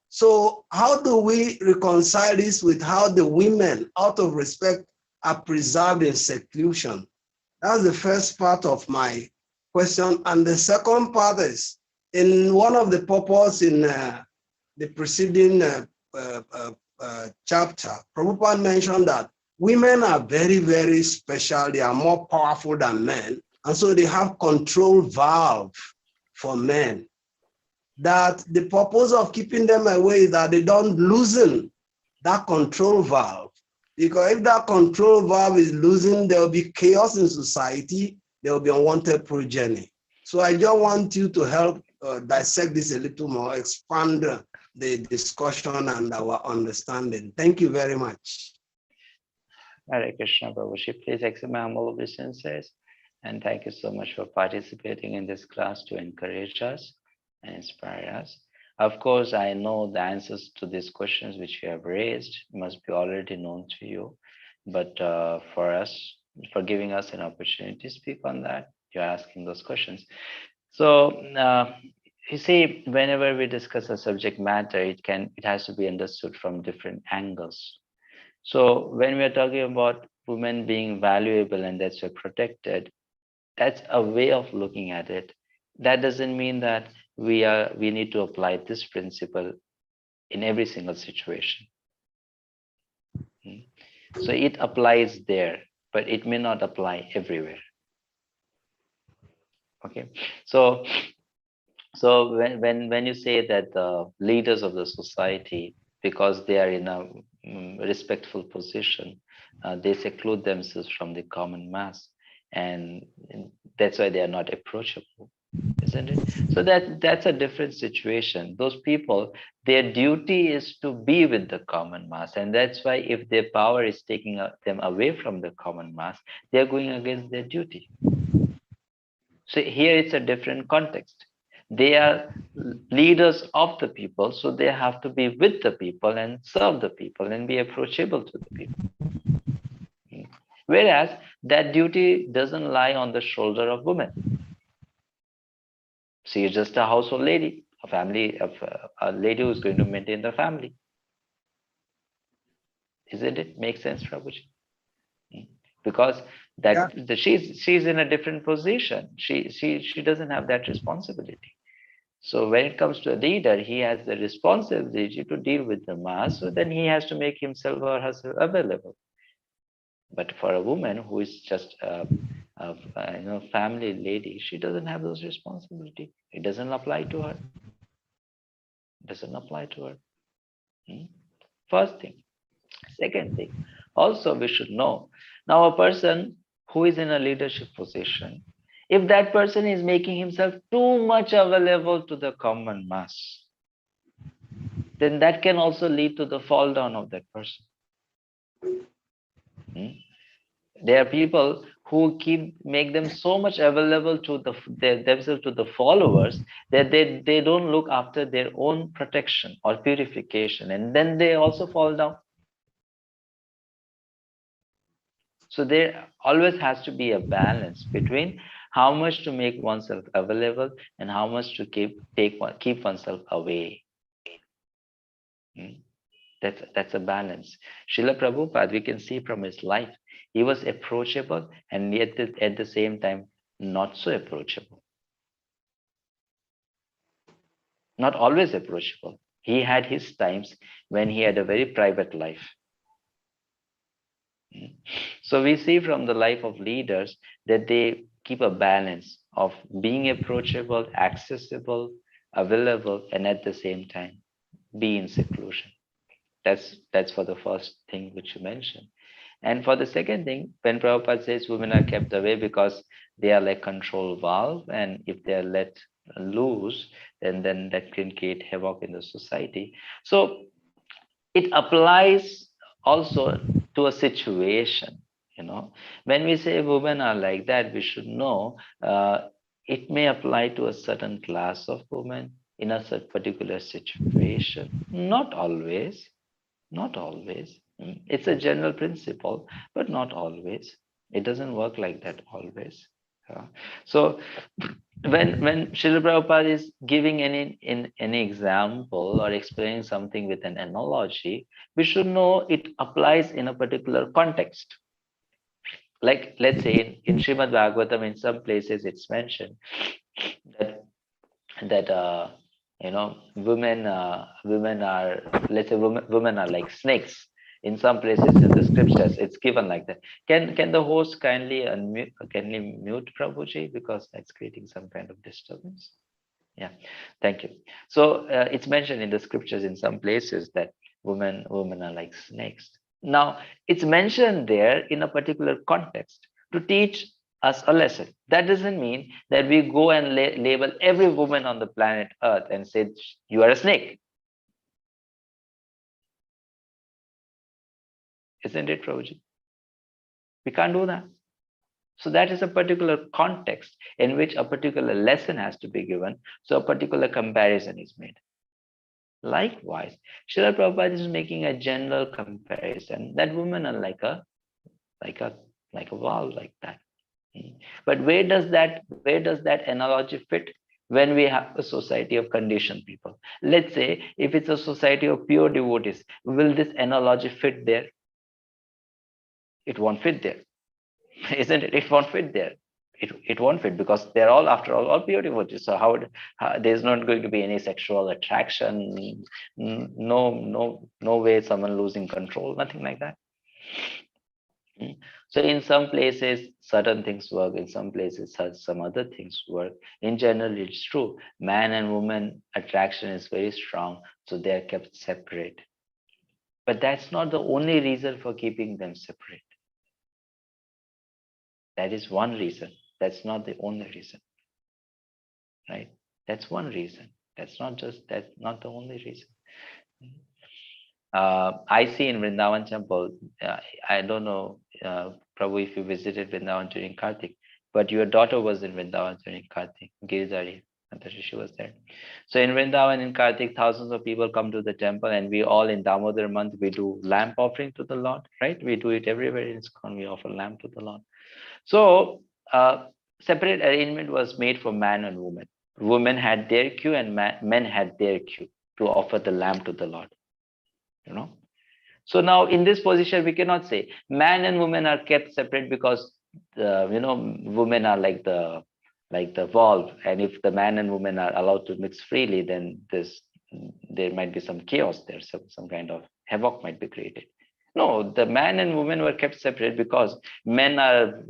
So how do we reconcile this with how the women, out of respect, are preserved in seclusion? That's the first part of my question. And the second part is, in one of the purpose in the preceding chapter, Prabhupada mentioned that women are very, very special. They are more powerful than men. And so they have control valve for men. That the purpose of keeping them away is that they don't loosen that control valve. Because if that control valve is loosened, there will be chaos in society, there will be unwanted progeny. So I just want you to help dissect this a little more, expand the discussion and our understanding. Thank you very much. Hare Krishna Prabhu. Please accept my humble obeisances. And thank you so much for participating in this class to encourage us and inspire us. Of course, I know the answers to these questions which you have raised must be already known to you. But for giving us an opportunity to speak on that, you're asking those questions. So you see, whenever we discuss a subject matter, it has to be understood from different angles. So when we are talking about women being valuable and that's why protected, that's a way of looking at it. That doesn't mean that we need to apply this principle in every single situation. So it applies there, but it may not apply everywhere. Okay, so when you say that the leaders of the society, because they are in a respectful position, they seclude themselves from the common mass, and that's why they are not approachable, isn't it? So that's a different situation. Those people, their duty is to be with the common mass, and that's why if their power is taking them away from the common mass, they're going against their duty. So here it's a different context. They are leaders of the people, so they have to be with the people and serve the people and be approachable to the people. Whereas that duty doesn't lie on the shoulder of women. She is just a household lady, a lady who's going to maintain the family. Isn't it? Make sense, Prabhuji? Because she's in a different position. She doesn't have that responsibility. So when it comes to a leader, he has the responsibility to deal with the mass. So then he has to make himself or herself available. But for a woman who is just a family lady, she doesn't have those responsibilities. It doesn't apply to her. Doesn't apply to her. First thing. Second thing, also we should know, now a person who is in a leadership position, if that person is making himself too much available to the common mass, then that can also lead to the fall down of that person. There are people who make them so much available to themselves to the followers that they don't look after their own protection or purification, and then they also fall down. So there always has to be a balance between how much to make oneself available and how much to keep oneself away. That's a balance. Srila Prabhupada, we can see from his life, he was approachable and yet at the same time not so approachable. Not always approachable. He had his times when he had a very private life. So we see from the life of leaders that they keep a balance of being approachable, accessible, available, and at the same time be in seclusion. That's for the first thing which you mentioned. And for the second thing, when Prabhupada says women are kept away because they are like control valve, and if they are let loose, then that can create havoc in the society. So it applies also to a situation. When we say women are like that, we should know it may apply to a certain class of women in a particular situation. Not always. It's a general principle, but not always. It doesn't work like that always. So when Srila Prabhupada is giving any example or explaining something with an analogy, we should know it applies in a particular context. Like, let's say in Srimad Bhagavatam, in some places it's mentioned that women are, let's say women are like snakes. In some places in the scriptures, it's given like that. Can the host kindly mute Prabhuji, because that's creating some kind of disturbance? Yeah, thank you. So it's mentioned in the scriptures in some places that women are like snakes. Now it's mentioned there in a particular context to teach us a lesson. That doesn't mean that we go and label every woman on the planet Earth and say you are a snake. Isn't it, Prabhuji? We can't do that. So that is a particular context in which a particular lesson has to be given. So a particular comparison is made. Likewise, Srila Prabhupada is making a general comparison that women are like a valve, like that. But where does that analogy fit when we have a society of conditioned people? Let's say if it's a society of pure devotees, will this analogy fit there? It won't fit there. Isn't it? It won't fit there. It won't fit, because they're all, after all pure devotees. So how there's not going to be any sexual attraction, no way someone losing control, nothing like that. So in some places certain things work, in some places some other things work. In general, it's true, man and woman attraction is very strong, so they are kept separate. But that's not the only reason for keeping them separate. That is one reason. That's not the only reason, right? That's one reason. That's not the only reason. I see in Vrindavan temple, I don't know, Prabhu, if you visited Vrindavan during Kartik, but your daughter was in Vrindavan during Kartik, Giridhari, she was there. So in Vrindavan in Kartik, thousands of people come to the temple, and we all in Damodar month, we do lamp offering to the Lord, right? We do it everywhere in ISKCON, we offer lamp to the Lord. So separate arrangement was made for man and woman. Women had their queue and men had their queue to offer the lamp to the Lord. So now in this position we cannot say man and woman are kept separate because women are like the valve, and if the man and woman are allowed to mix freely, then there might be some chaos there, some kind of havoc might be created. No, the man and woman were kept separate because men are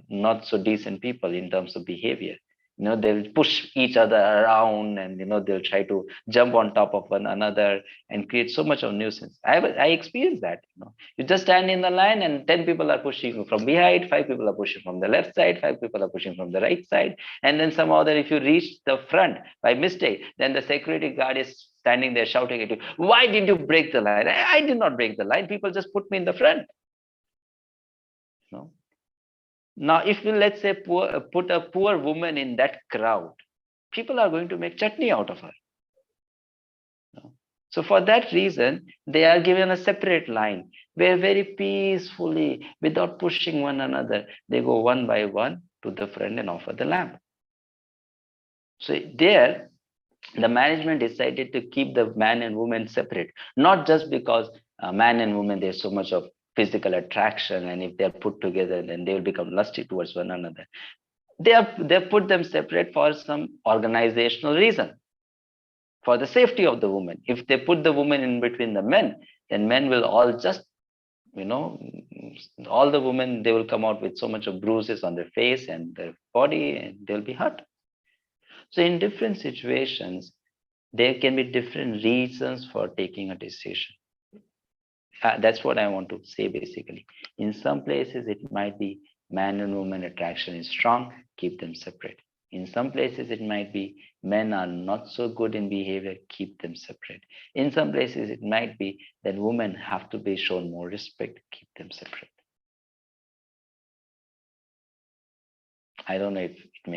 not so decent people in terms of behavior. They'll push each other around, and they'll try to jump on top of one another and create so much of nuisance. I experienced that. You just stand in the line and 10 people are pushing you from behind, 5 people are pushing from the left side, 5 people are pushing from the right side, and then somehow that if you reach the front by mistake, then the security guard is standing there shouting at you, why did you break the line? I did not break the line, people just put me in the front. Now, if we, let's say, put a poor woman in that crowd, people are going to make chutney out of her. So for that reason, they are given a separate line where very peacefully, without pushing one another, they go one by one to the front and offer the lamp. So there, the management decided to keep the man and woman separate, not just because man and woman, there's so much of physical attraction, and if they're put together, then they will become lusty towards one another. They put them separate for some organizational reason, for the safety of the woman. If they put the woman in between the men, then men will all just, all the women, they will come out with so much of bruises on their face and their body, and they'll be hurt. So in different situations, there can be different reasons for taking a decision. That's what I want to say basically. In some places, it might be man and woman attraction is strong, keep them separate. In some places, it might be men are not so good in behavior, keep them separate. In some places, it might be that women have to be shown more respect, keep them separate. I don't know if it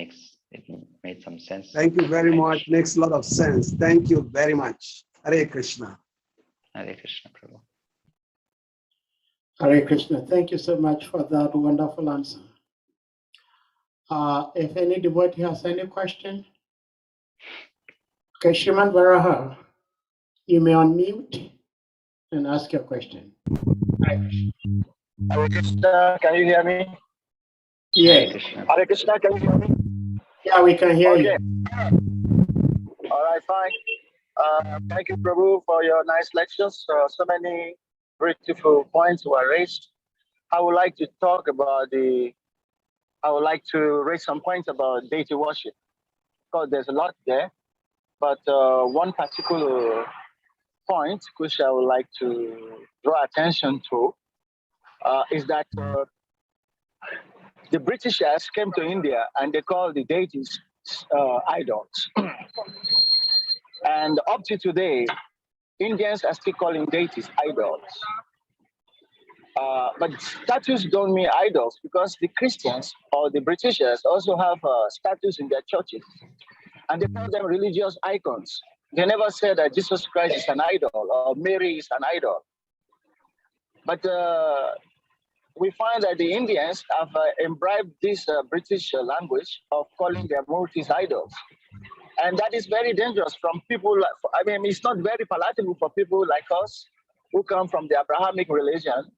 made some sense. Thank you very much. Makes a lot of sense. Thank you very much. Hare Krishna. Hare Krishna, Prabhu. Hare Krishna. Thank you so much for that wonderful answer. If any devotee has any question, okay, Shriman Varaha, you may unmute and ask your question. Hare Krishna, can you hear me? Yes. Hare Krishna, can you hear me? Yeah, we can hear you. All right, fine. Thank you, Prabhu, for your nice lectures. So many beautiful points were raised. I would like to raise some points about deity worship, because there's a lot there. But one particular point which I would like to draw attention to is that the Britishers came to India and they called the deities idols. And up to today, Indians are still calling deities idols. But statues don't mean idols, because the Christians or the Britishers also have statues in their churches, and they call them religious icons. They never said that Jesus Christ is an idol or Mary is an idol. But we find that the Indians have imbibed this British language of calling their multis idols. And that is very dangerous from people, it's not very palatable for people like us who come from the Abrahamic religion,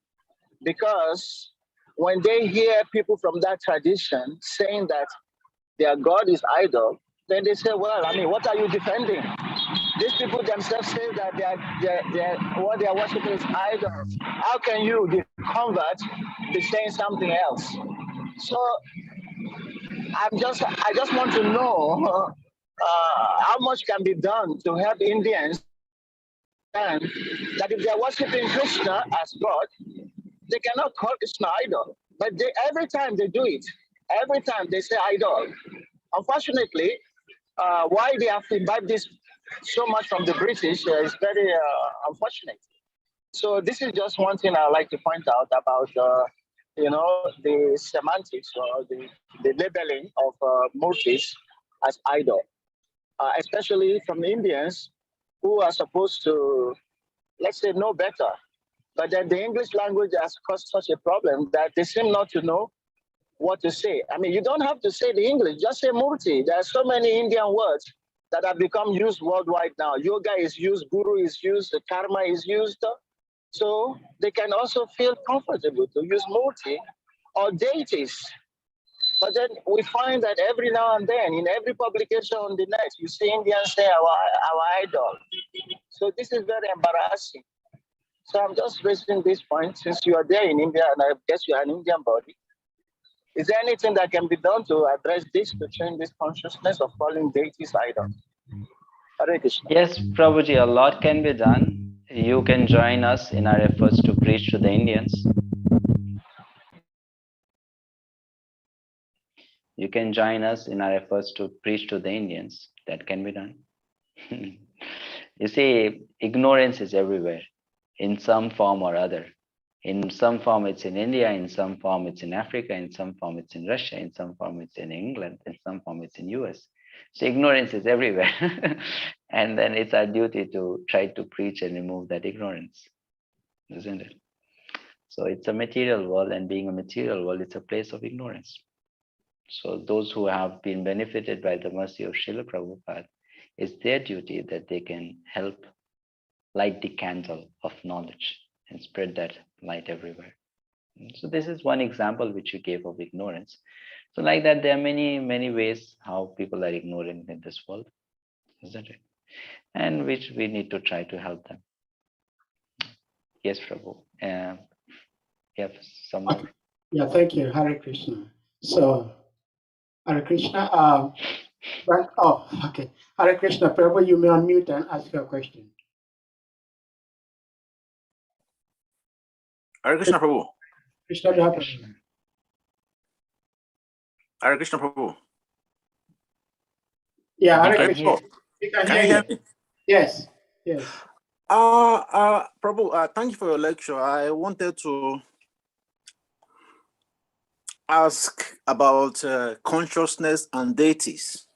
because when they hear people from that tradition saying that their God is idol, then they say, well, what are you defending? These people themselves say that what they are worshiping is idols. How can you, the convert, be saying something else? So I just want to know how much can be done to help Indians understand that if they are worshiping Krishna as God, they cannot call Krishna idol. But every time they do it, every time they say idol. Unfortunately, why they have imbibed this so much from the British is very unfortunate. So this is just one thing I like to point out about, the semantics or the labeling of murtis as idol, especially from the Indians who are supposed to, let's say, know better. But then the English language has caused such a problem that they seem not to know what to say. I mean, you don't have to say the English, just say murti. There are so many Indian words that have become used worldwide now. Yoga is used, guru is used, karma is used. So they can also feel comfortable to use murti or deities. But then we find that every now and then, in every publication on the net, you see Indians say our idol. So this is very embarrassing. So I'm just raising this point since you are there in India, and I guess you are an Indian body. Is there anything that can be done to address this, to change this consciousness of calling deities idols? Hare Krishna. Yes, Prabhuji, a lot can be done. You can join us in our efforts to preach to the Indians. You can join us in our efforts to preach to the Indians. That can be done. You see, ignorance is everywhere in some form or other. In some form, it's in India. In some form, it's in Africa. In some form, it's in Russia. In some form, it's in England. In some form, it's in US. So ignorance is everywhere. And then it's our duty to try to preach and remove that ignorance, isn't it? So it's a material world, and being a material world, it's a place of ignorance. So those who have been benefited by the mercy of Srila Prabhupada, it's their duty that they can help light the candle of knowledge and spread that light everywhere. So this is one example which you gave of ignorance. So like that, there are many, many ways how people are ignorant in this world, isn't it? And which we need to try to help them. Yes, Prabhu. You have some more? Yeah, thank you. Hare Krishna. So, Hare Krishna. Okay. Hare Krishna. Prabhu, you may unmute and ask your question. Hare Krishna Prabhu. Krishna, you have a Hare Krishna Prabhu. Yeah, Hare Can Krishna. you talk? We can Can you hear hear you. me? Yes, yes. Prabhu, thank you for your lecture. I wanted to ask about consciousness and deities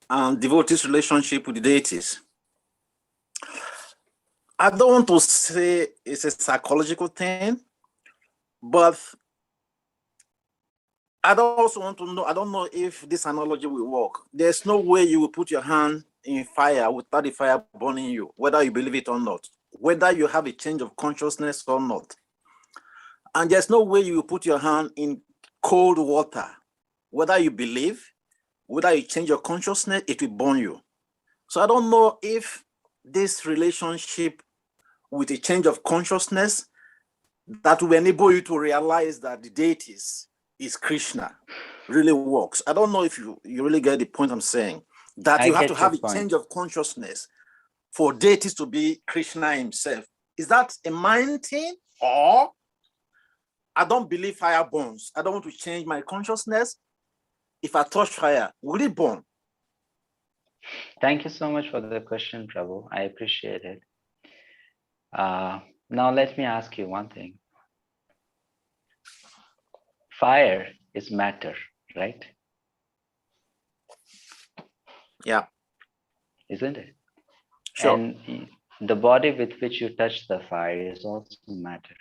and devotees' relationship with the deities. I don't want to say it's a psychological thing, but I don't also want to know, I don't know if this analogy will work. There's no way you will put your hand in fire without the fire burning you, whether you believe it or not, whether you have a change of consciousness or not. And there's no way you will put your hand in cold water, whether you believe, whether you change your consciousness, it will burn you. So I don't know if this relationship with a change of consciousness that will enable you to realize that the deities is Krishna really works. I don't know if you really get the point I'm saying, that you have to have a change of consciousness for deities to be Krishna himself. Is that a mind thing, or I don't believe fire burns? I don't want to change my consciousness. If I touch fire, will it burn? Thank you so much for the question, Prabhu. I appreciate it. Now let me ask you one thing. Fire is matter, right? Yeah. Isn't it? Sure. And the body with which you touch the fire is also matter.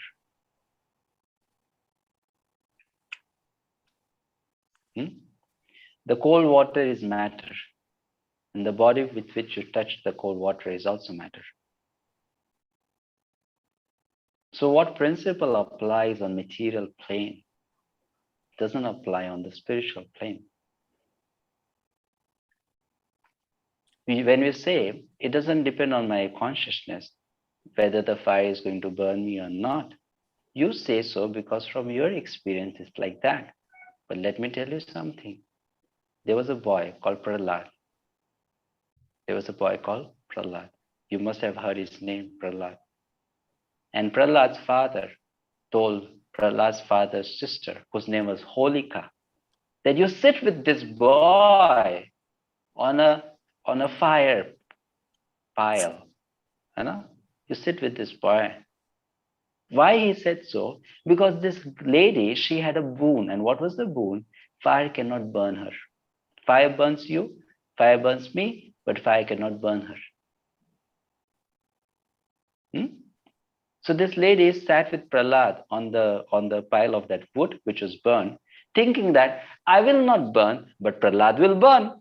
The cold water is matter, and the body with which you touch the cold water is also matter. So what principle applies on material plane doesn't apply on the spiritual plane. When we say it doesn't depend on my consciousness whether the fire is going to burn me or not, you say so because from your experience it's like that. But let me tell you something. There was a boy called Prahlad. You must have heard his name, Prahlad. And Prahlad's father told Prahlad's father's sister, whose name was Holika, that you sit with this boy on a fire pile. You know? You sit with this boy. Why he said so? Because this lady, she had a boon. And what was the boon? Fire cannot burn her. Fire burns you, fire burns me, but fire cannot burn her. So this lady sat with Prahlad on the pile of that wood which was burned, thinking that I will not burn, but Prahlad will burn.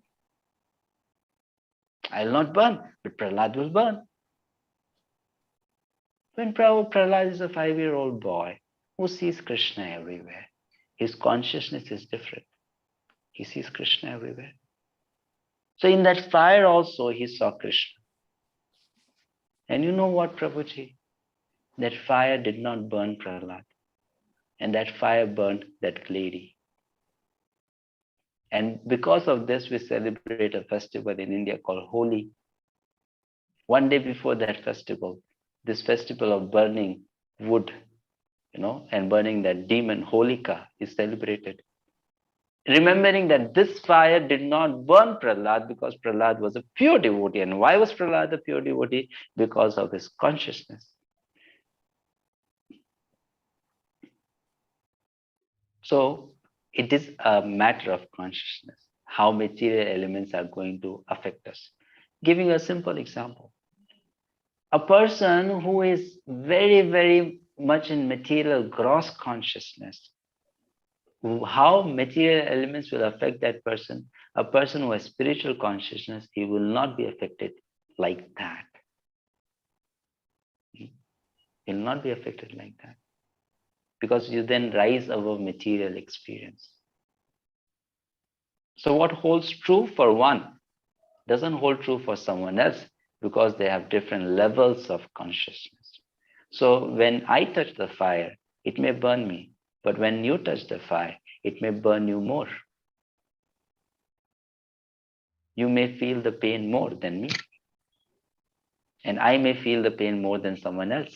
I will not burn, but Prahlad will burn. When Prahlad is a 5-year-old boy who sees Krishna everywhere, his consciousness is different. He sees Krishna everywhere. So in that fire also he saw Krishna. And you know what, Prabhuji? That fire did not burn Prahlad. And that fire burned that lady. And because of this, we celebrate a festival in India called Holi. One day before that festival, this festival of burning wood, and burning that demon Holika is celebrated. Remembering that this fire did not burn Prahlad because Prahlad was a pure devotee. And why was Prahlad a pure devotee? Because of his consciousness. So it is a matter of consciousness, how material elements are going to affect us. Giving a simple example. A person who is very, very much in material gross consciousness, how material elements will affect that person. A person who has spiritual consciousness, he will not be affected like that. He will not be affected like that. Because you then rise above material experience. So what holds true for one doesn't hold true for someone else because they have different levels of consciousness. So when I touch the fire, it may burn me. But when you touch the fire, it may burn you more. You may feel the pain more than me. And I may feel the pain more than someone else.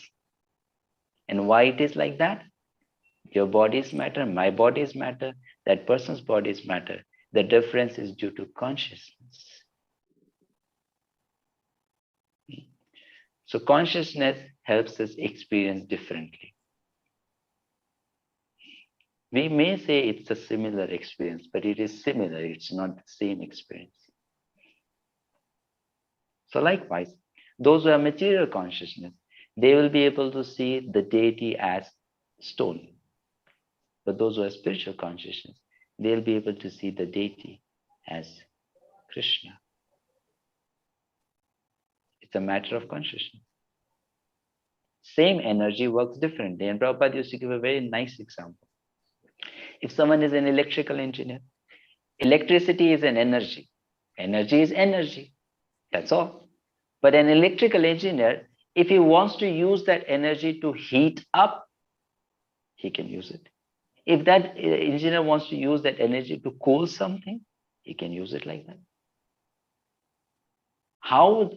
And why it is like that? Your bodies matter, my bodies matter, that person's bodies matter. The difference is due to consciousness. So consciousness helps us experience differently. We may say it's a similar experience, but it is similar. It's not the same experience. So likewise, those who have material consciousness, they will be able to see the deity as stone. But those who have spiritual consciousness, they'll be able to see the deity as Krishna. It's a matter of consciousness. Same energy works differently. And Prabhupada used to give a very nice example. If someone is an electrical engineer, electricity is an energy. Energy is energy. That's all. But an electrical engineer, if he wants to use that energy to heat up, he can use it. If that engineer wants to use that energy to cool something, he can use it like that. How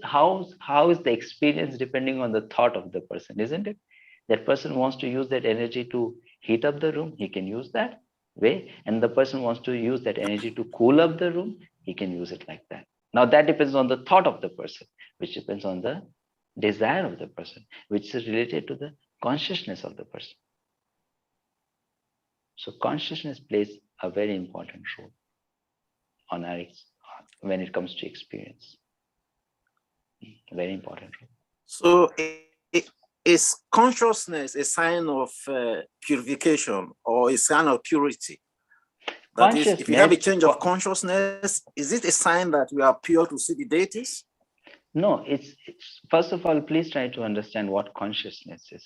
is the experience depending on the thought of the person, isn't it? That person wants to use that energy to heat up the room, he can use that way. And the person wants to use that energy to cool up the room, he can use it like that. Now that depends on the thought of the person, which depends on the desire of the person, which is related to the consciousness of the person. So consciousness plays a very important role on our when it comes to experience. Very important role. So is consciousness a sign of purification or a sign of purity? That is, if you have a change of consciousness, is it a sign that we are pure to see the deities? No, it's first of all, please try to understand what consciousness is.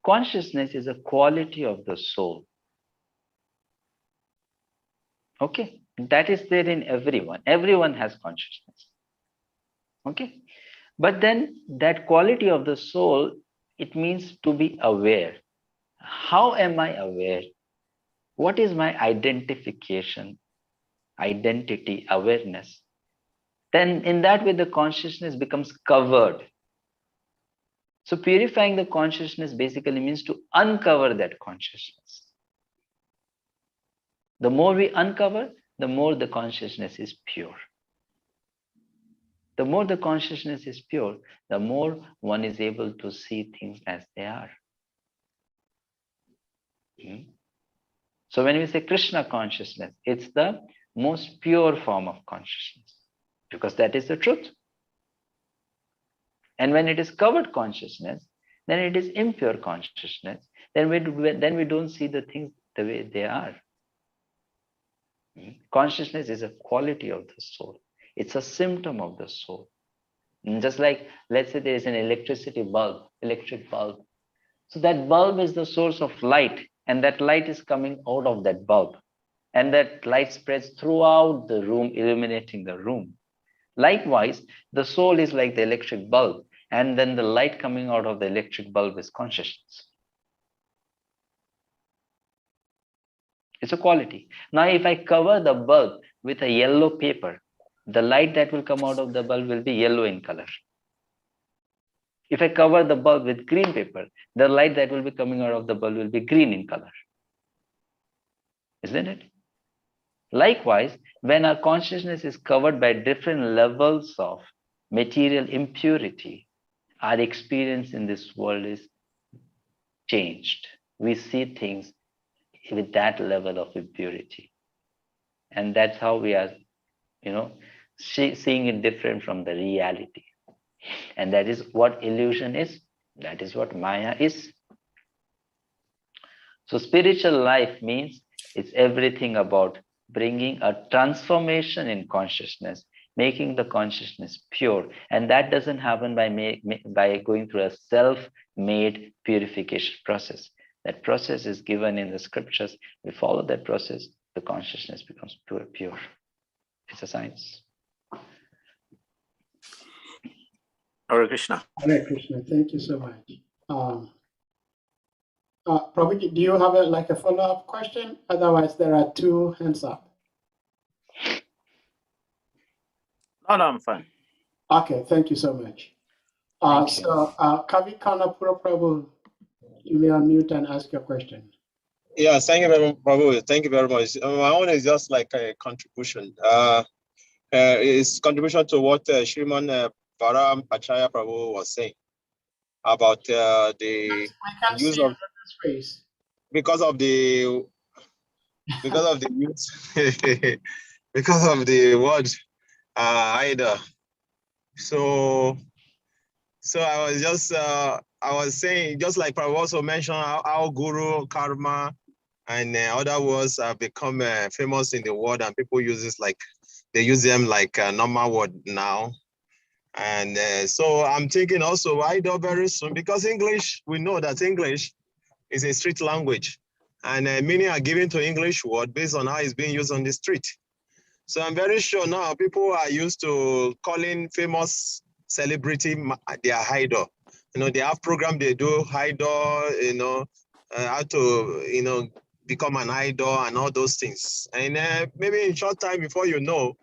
Consciousness is a quality of the soul. Okay, that is there in everyone. Everyone has consciousness. Okay, but then that quality of the soul, it means to be aware. How am I aware? What is my identification, identity, awareness? Then in that way, the consciousness becomes covered. So purifying the consciousness basically means to uncover that consciousness. The more we uncover, the more the consciousness is pure. The more the consciousness is pure, the more one is able to see things as they are. So when we say Krishna consciousness, it's the most pure form of consciousness, because that is the truth. And when it is covered consciousness, then it is impure consciousness. Then we don't see the things the way they are. Consciousness is a quality of the soul. It's a symptom of the soul. And just like, let's say there is an electric bulb. So that bulb is the source of light, and that light is coming out of that bulb. And that light spreads throughout the room, illuminating the room. Likewise, the soul is like the electric bulb, and then the light coming out of the electric bulb is consciousness. It's a quality. Now, if I cover the bulb with a yellow paper, the light that will come out of the bulb will be yellow in color. If I cover the bulb with green paper, the light that will be coming out of the bulb will be green in color. Isn't it? Likewise, when our consciousness is covered by different levels of material impurity, our experience in this world is changed. We see things with that level of impurity. And that's how we are, seeing it different from the reality. And that is what illusion is. That is what Maya is. So spiritual life means it's everything about bringing a transformation in consciousness, making the consciousness pure. And that doesn't happen by going through a self-made purification process. That process is given in the scriptures. We follow that process, the consciousness becomes pure. It's a science. Hare Krishna. Hare Krishna. Thank you so much. Prabhu, do you have a follow-up question? Otherwise, there are 2 hands up. No, I'm fine. Okay, thank you so much. So, Kavikana Prabhu, you may unmute and ask your question. Yes, thank you very much, Prabhu. Thank you very much. My own is just like a contribution. It's contribution to what Shriman Param Acharya Prabhu was saying about the use of space. because of the use because of the word either. So I was saying, just like Prabhu also mentioned, how guru, karma, and other words have become famous in the world, and people use this they use them like a normal word now. And so I'm thinking also idol very soon, because English, we know that English is a street language, and meaning are given to English word based on how it's being used on the street. So I'm very sure now people are used to calling famous celebrity their idol. They have program they do idol, how to become an idol and all those things. And maybe in short time before you know,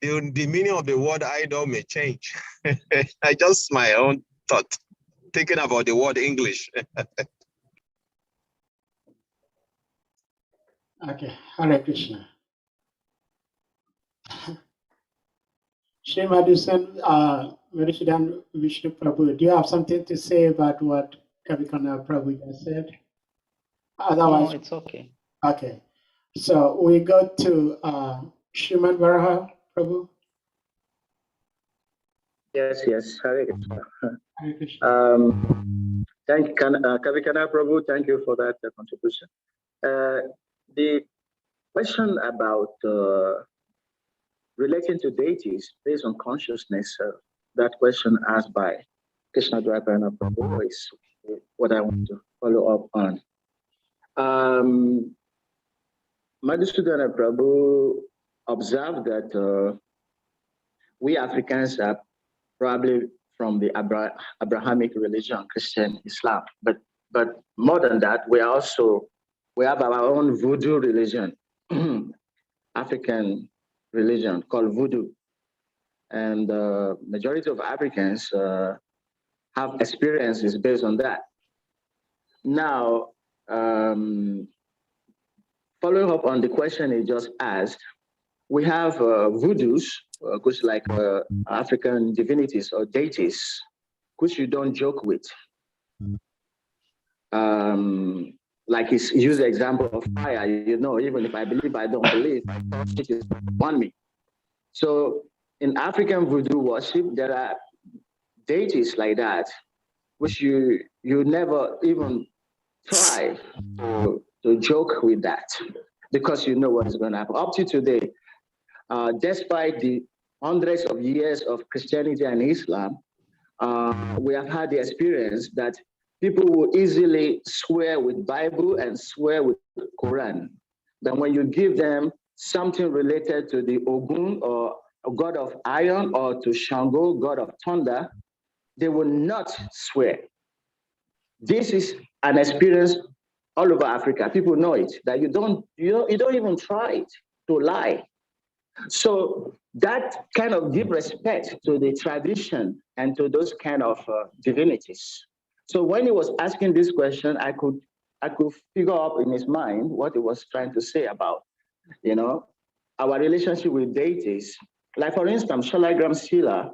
the meaning of the word idol may change. I just my own thought, thinking about the word English. Okay, Hare Krishna. Shri Madhusudana, Vishnu Prabhu, do you have something to say about what Kavikana Prabhu just said? Otherwise, No, it's okay. Okay, so we go to Shriman Varaha Prabhu. Yes, Hare Krishna. Hare Krishna. Thank you, Kavikana Prabhu. Thank you for that contribution. The question about relating to deities based on consciousness, that question asked by Krishna Prabhu is what I want to follow up on. Madhusudana Prabhu observed that we Africans are probably from the Abrahamic religion, Christian, Islam, but more than that, we have our own voodoo religion, African religion called voodoo, and the majority of Africans have experiences based on that. Now, following up on the question he just asked, we have voodoos, which like African divinities or deities, which you don't joke with. Like he used the example of fire, you know, even if I believe, I don't believe, I thought it is on me. So in African voodoo worship, there are deities like that, which you never even try to joke with that, because you know what is going to happen. Up to today, despite the hundreds of years of Christianity and Islam, we have had the experience that people will easily swear with Bible and swear with Quran. Then when you give them something related to the Ogun or god of iron, or to Shango, god of thunder, they will not swear. This is an experience all over Africa. People know it, that you don't even try it to lie. So that kind of give respect to the tradition and to those kind of divinities. So when he was asking this question, I could figure out in his mind what he was trying to say about, you know, our relationship with deities. Like for instance, Shalagram Sila,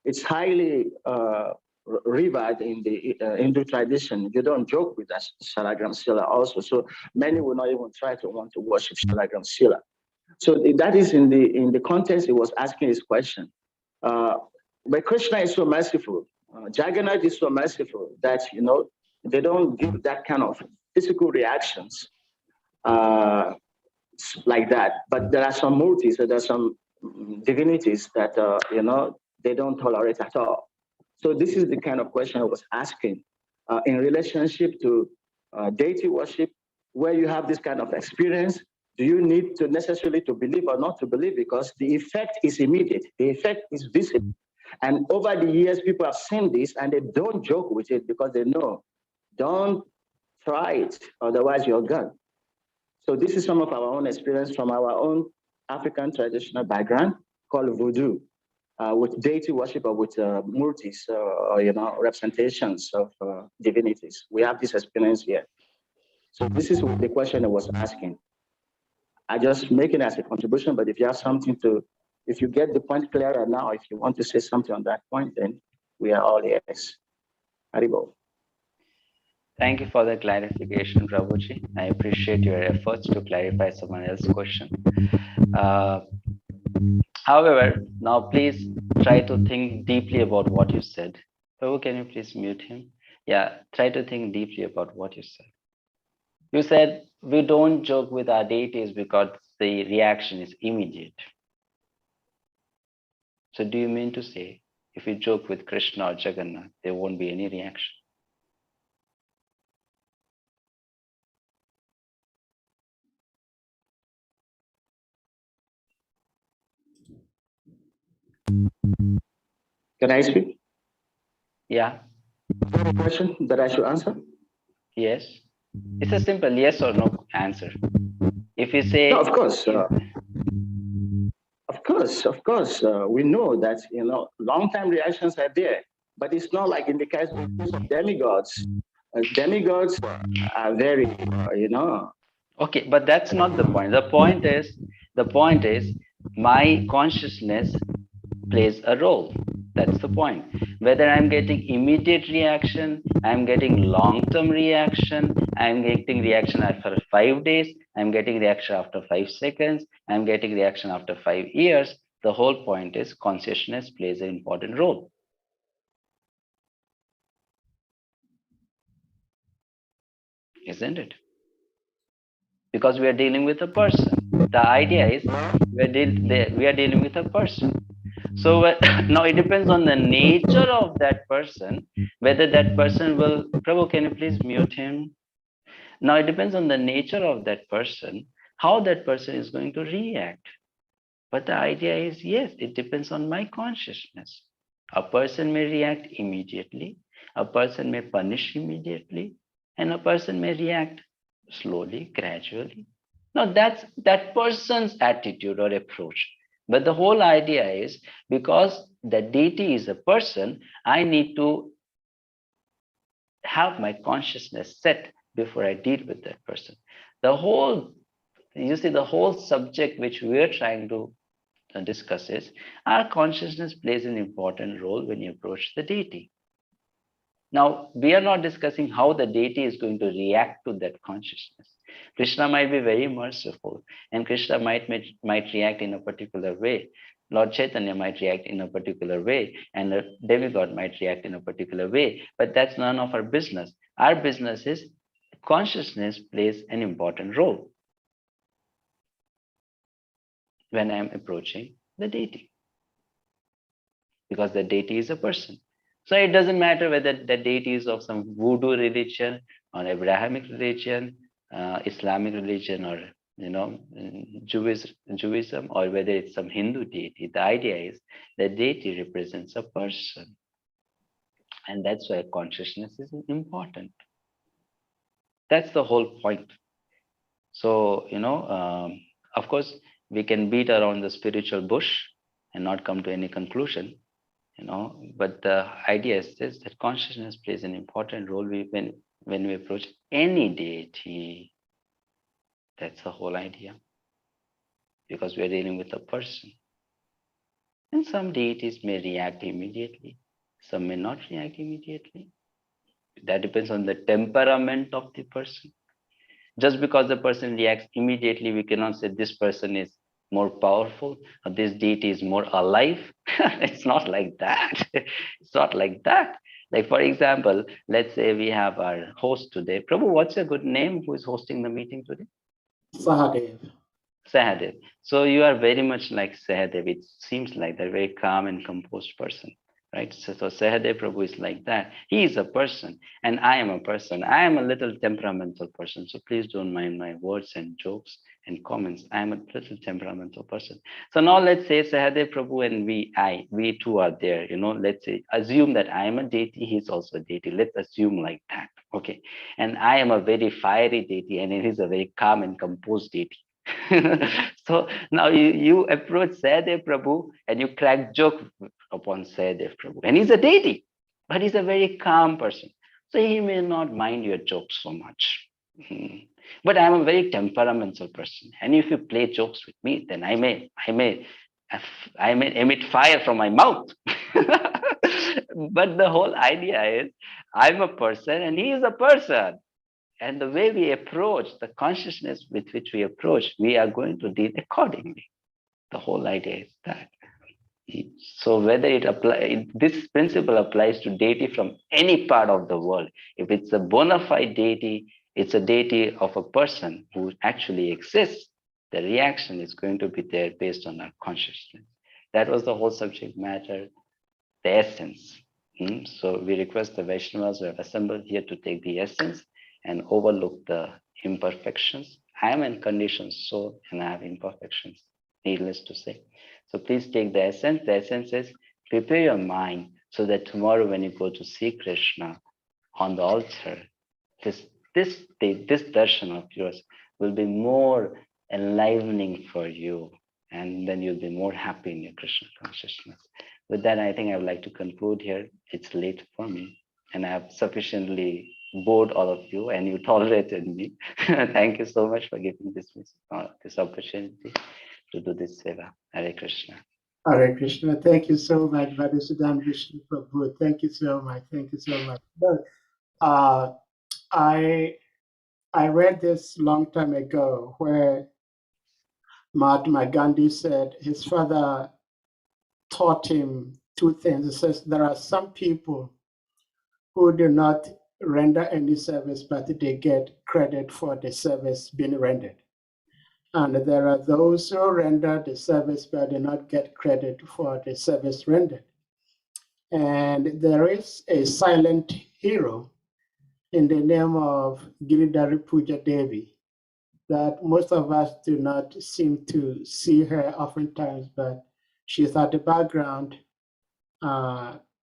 it's highly revered in the Hindu tradition. You don't joke with that Shalagram Sila also. So many will not even try to want to worship Shalagram Sila. So that is in the context he was asking his question. But Krishna is so merciful. Jagannath is so merciful that, you know, they don't give that kind of physical reactions like that. But there are some murtis, there are some divinities that, you know, they don't tolerate at all. So this is the kind of question I was asking in relationship to deity worship, where you have this kind of experience. Do you need to necessarily to believe or not to believe? Because the effect is immediate. The effect is visible. And over the years, people have seen this and they don't joke with it because they know, don't try it, otherwise you're gone. So this is some of our own experience from our own African traditional background called voodoo, with deity worship or with murtis, or, you know, representations of divinities. We have this experience here. So this is the question I was asking. I just make it as a contribution, but if you have something to, if you get the point clearer now, if you want to say something on that point, then we are all ears. Haribo. Thank you for the clarification, Prabhuji. I appreciate your efforts to clarify someone else's question. However, now please try to think deeply about what you said. Prabhu, can you please mute him? Yeah, try to think deeply about what you said. You said we don't joke with our deities because the reaction is immediate. So do you mean to say if you joke with Krishna or Jagannath, there won't be any reaction? Can I speak? Yeah. Any question that I should answer? Yes. It's a simple yes or no answer. If you say, no, of course, we know that, you know, long-time reactions are there, but it's not like in the case of demigods. Demigods are very, you know. Okay, but that's not the point. The point is, my consciousness plays a role. That's the point. Whether I'm getting immediate reaction, I'm getting long-term reaction, I'm getting reaction after 5 days, I'm getting reaction after 5 seconds, I'm getting reaction after 5 years. The whole point is consciousness plays an important role. Isn't it? Because we are dealing with a person. The idea is we are dealing with a person. So now it depends on the nature of that person, whether that person will, Prabhu, can you please mute him? Now it depends on the nature of that person, how that person is going to react. But the idea is, yes, it depends on my consciousness. A person may react immediately, a person may punish immediately, and a person may react slowly, gradually. Now that's that person's attitude or approach. But the whole idea is, because the deity is a person, I need to have my consciousness set before I deal with that person. The whole, you see, the whole subject which we are trying to discuss is our consciousness plays an important role when you approach the deity. Now, we are not discussing how the deity is going to react to that consciousness. Krishna might be very merciful, and Krishna might react in a particular way. Lord Chaitanya might react in a particular way, and a demigod might react in a particular way, but that's none of our business. Our business is consciousness plays an important role when I'm approaching the deity, because the deity is a person. So it doesn't matter whether the deity is of some voodoo religion or Abrahamic religion, Islamic religion, or Judaism, or whether it's some Hindu deity. The idea is the deity represents a person, and that's why consciousness is important. That's the whole point. So of course, we can beat around the spiritual bush and not come to any conclusion. But the idea is this, that consciousness plays an important role when we approach any deity. That's the whole idea, because we're dealing with a person. And some deities may react immediately, some may not react immediately. That depends on the temperament of the person. Just because the person reacts immediately, we cannot say this person is more powerful, or this deity is more alive. It's not like that. It's not like that. Like, for example, let's say we have our host today. Prabhu, what's your good name? Who is hosting the meeting today? Sahadev. Sahadev. So you are very much like Sahadev. It seems like that very calm and composed person, right? So Sahadev Prabhu is like that. He is a person, and I am a person. I am a little temperamental person. So please don't mind my words and jokes and comments. I am a little temperamental person. So now let's say Sahadev Prabhu and we two are there. Let's say, assume that I am a deity. He's also a deity. Let's assume like that. Okay. And I am a very fiery deity, and he is a very calm and composed deity. So now you approach Sahadev Prabhu and you crack joke upon Sahadev Prabhu, and he's a deity, but he's a very calm person, so he may not mind your jokes so much. But I'm a very temperamental person, and if you play jokes with me, then I may emit fire from my mouth. But the whole idea is I'm a person and he is a person. And the way we approach, the consciousness with which we approach, we are going to deal accordingly. The whole idea is that. So whether this principle applies to deity from any part of the world. If it's a bona fide deity, it's a deity of a person who actually exists, the reaction is going to be there based on our consciousness. That was the whole subject matter, the essence. So we request the Vaishnavas who have assembled here to take the essence and overlook the imperfections. I am a conditioned soul and I have imperfections, needless to say. So please take the essence. The essence is prepare your mind so that tomorrow when you go to see Krishna on the altar, this darshan of yours will be more enlivening for you, and then you'll be more happy in your Krishna consciousness. With that, I think I would like to conclude here. It's late for me, and I have sufficiently bored all of you, and you tolerated me. Thank you so much for giving this opportunity to do this seva. Hare Krishna. Hare Krishna. Thank you so much, Madhusudana Vishnu Prabhu. Thank you so much. Thank you so much. I read this long time ago where Mahatma Gandhi said his father taught him two things. He says there are some people who do not render any service, but they get credit for the service being rendered. And there are those who render the service, but do not get credit for the service rendered. And there is a silent hero in the name of Giridhari Puja Devi that most of us do not seem to see her oftentimes, but she's at the background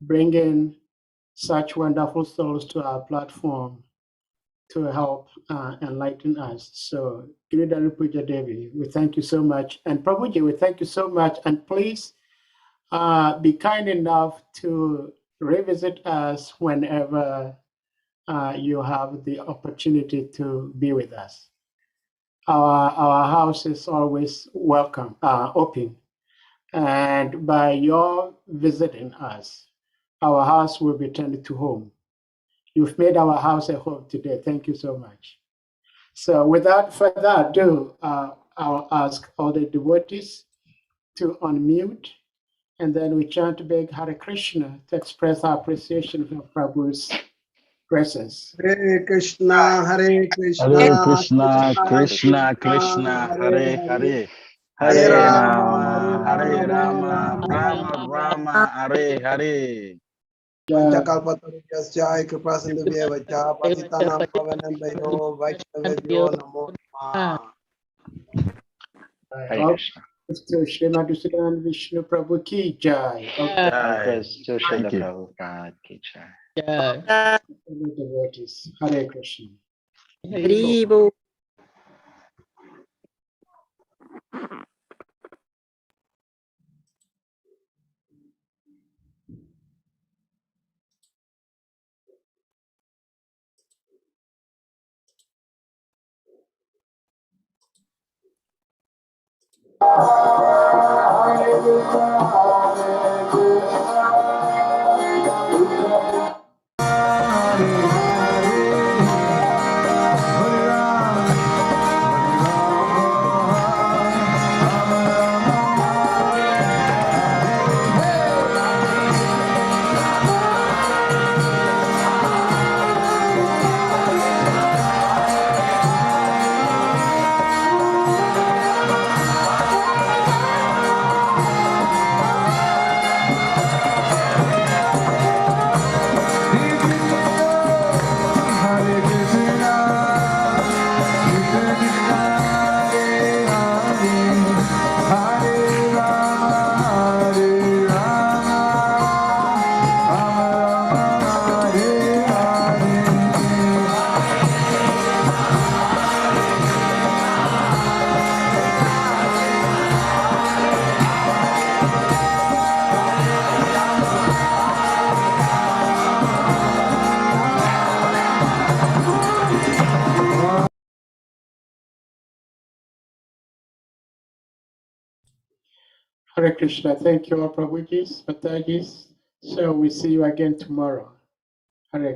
bringing such wonderful souls to our platform to help enlighten us. So Giridhari Puja Devi, we thank you so much. And Prabhuji, we thank you so much. And please be kind enough to revisit us whenever you have the opportunity to be with us. Our house is always welcome, open. And by your visiting us, our house will be turned to home. You've made our house a home today. Thank you so much. So without further ado, I'll ask all the devotees to unmute, and then we chant big Hare Krishna to express our appreciation for Prabhu's presence. Hare Krishna, Hare Krishna, Hare Krishna, Krishna, Krishna, Krishna, Hare Hare. Hare Hare Rama, Rama, Hare Rama, Rama Rama, Hare Hare. Panchakalpatarubhyasya Kripasindhubhyevacha Patitanam Pavanambayo Vaishnavabhyo Namo Namaha. Hare Krishna. To Shri Madhusudana Vishnu Prabhu ki jai. Jai. To Srila Thank you. Prabhupada ki jai. Devotees. Hare Krishna. Haribo. Hare Krishna. Thank you all, Prabhujis, Matajis. So we see you again tomorrow. Hare Krishna.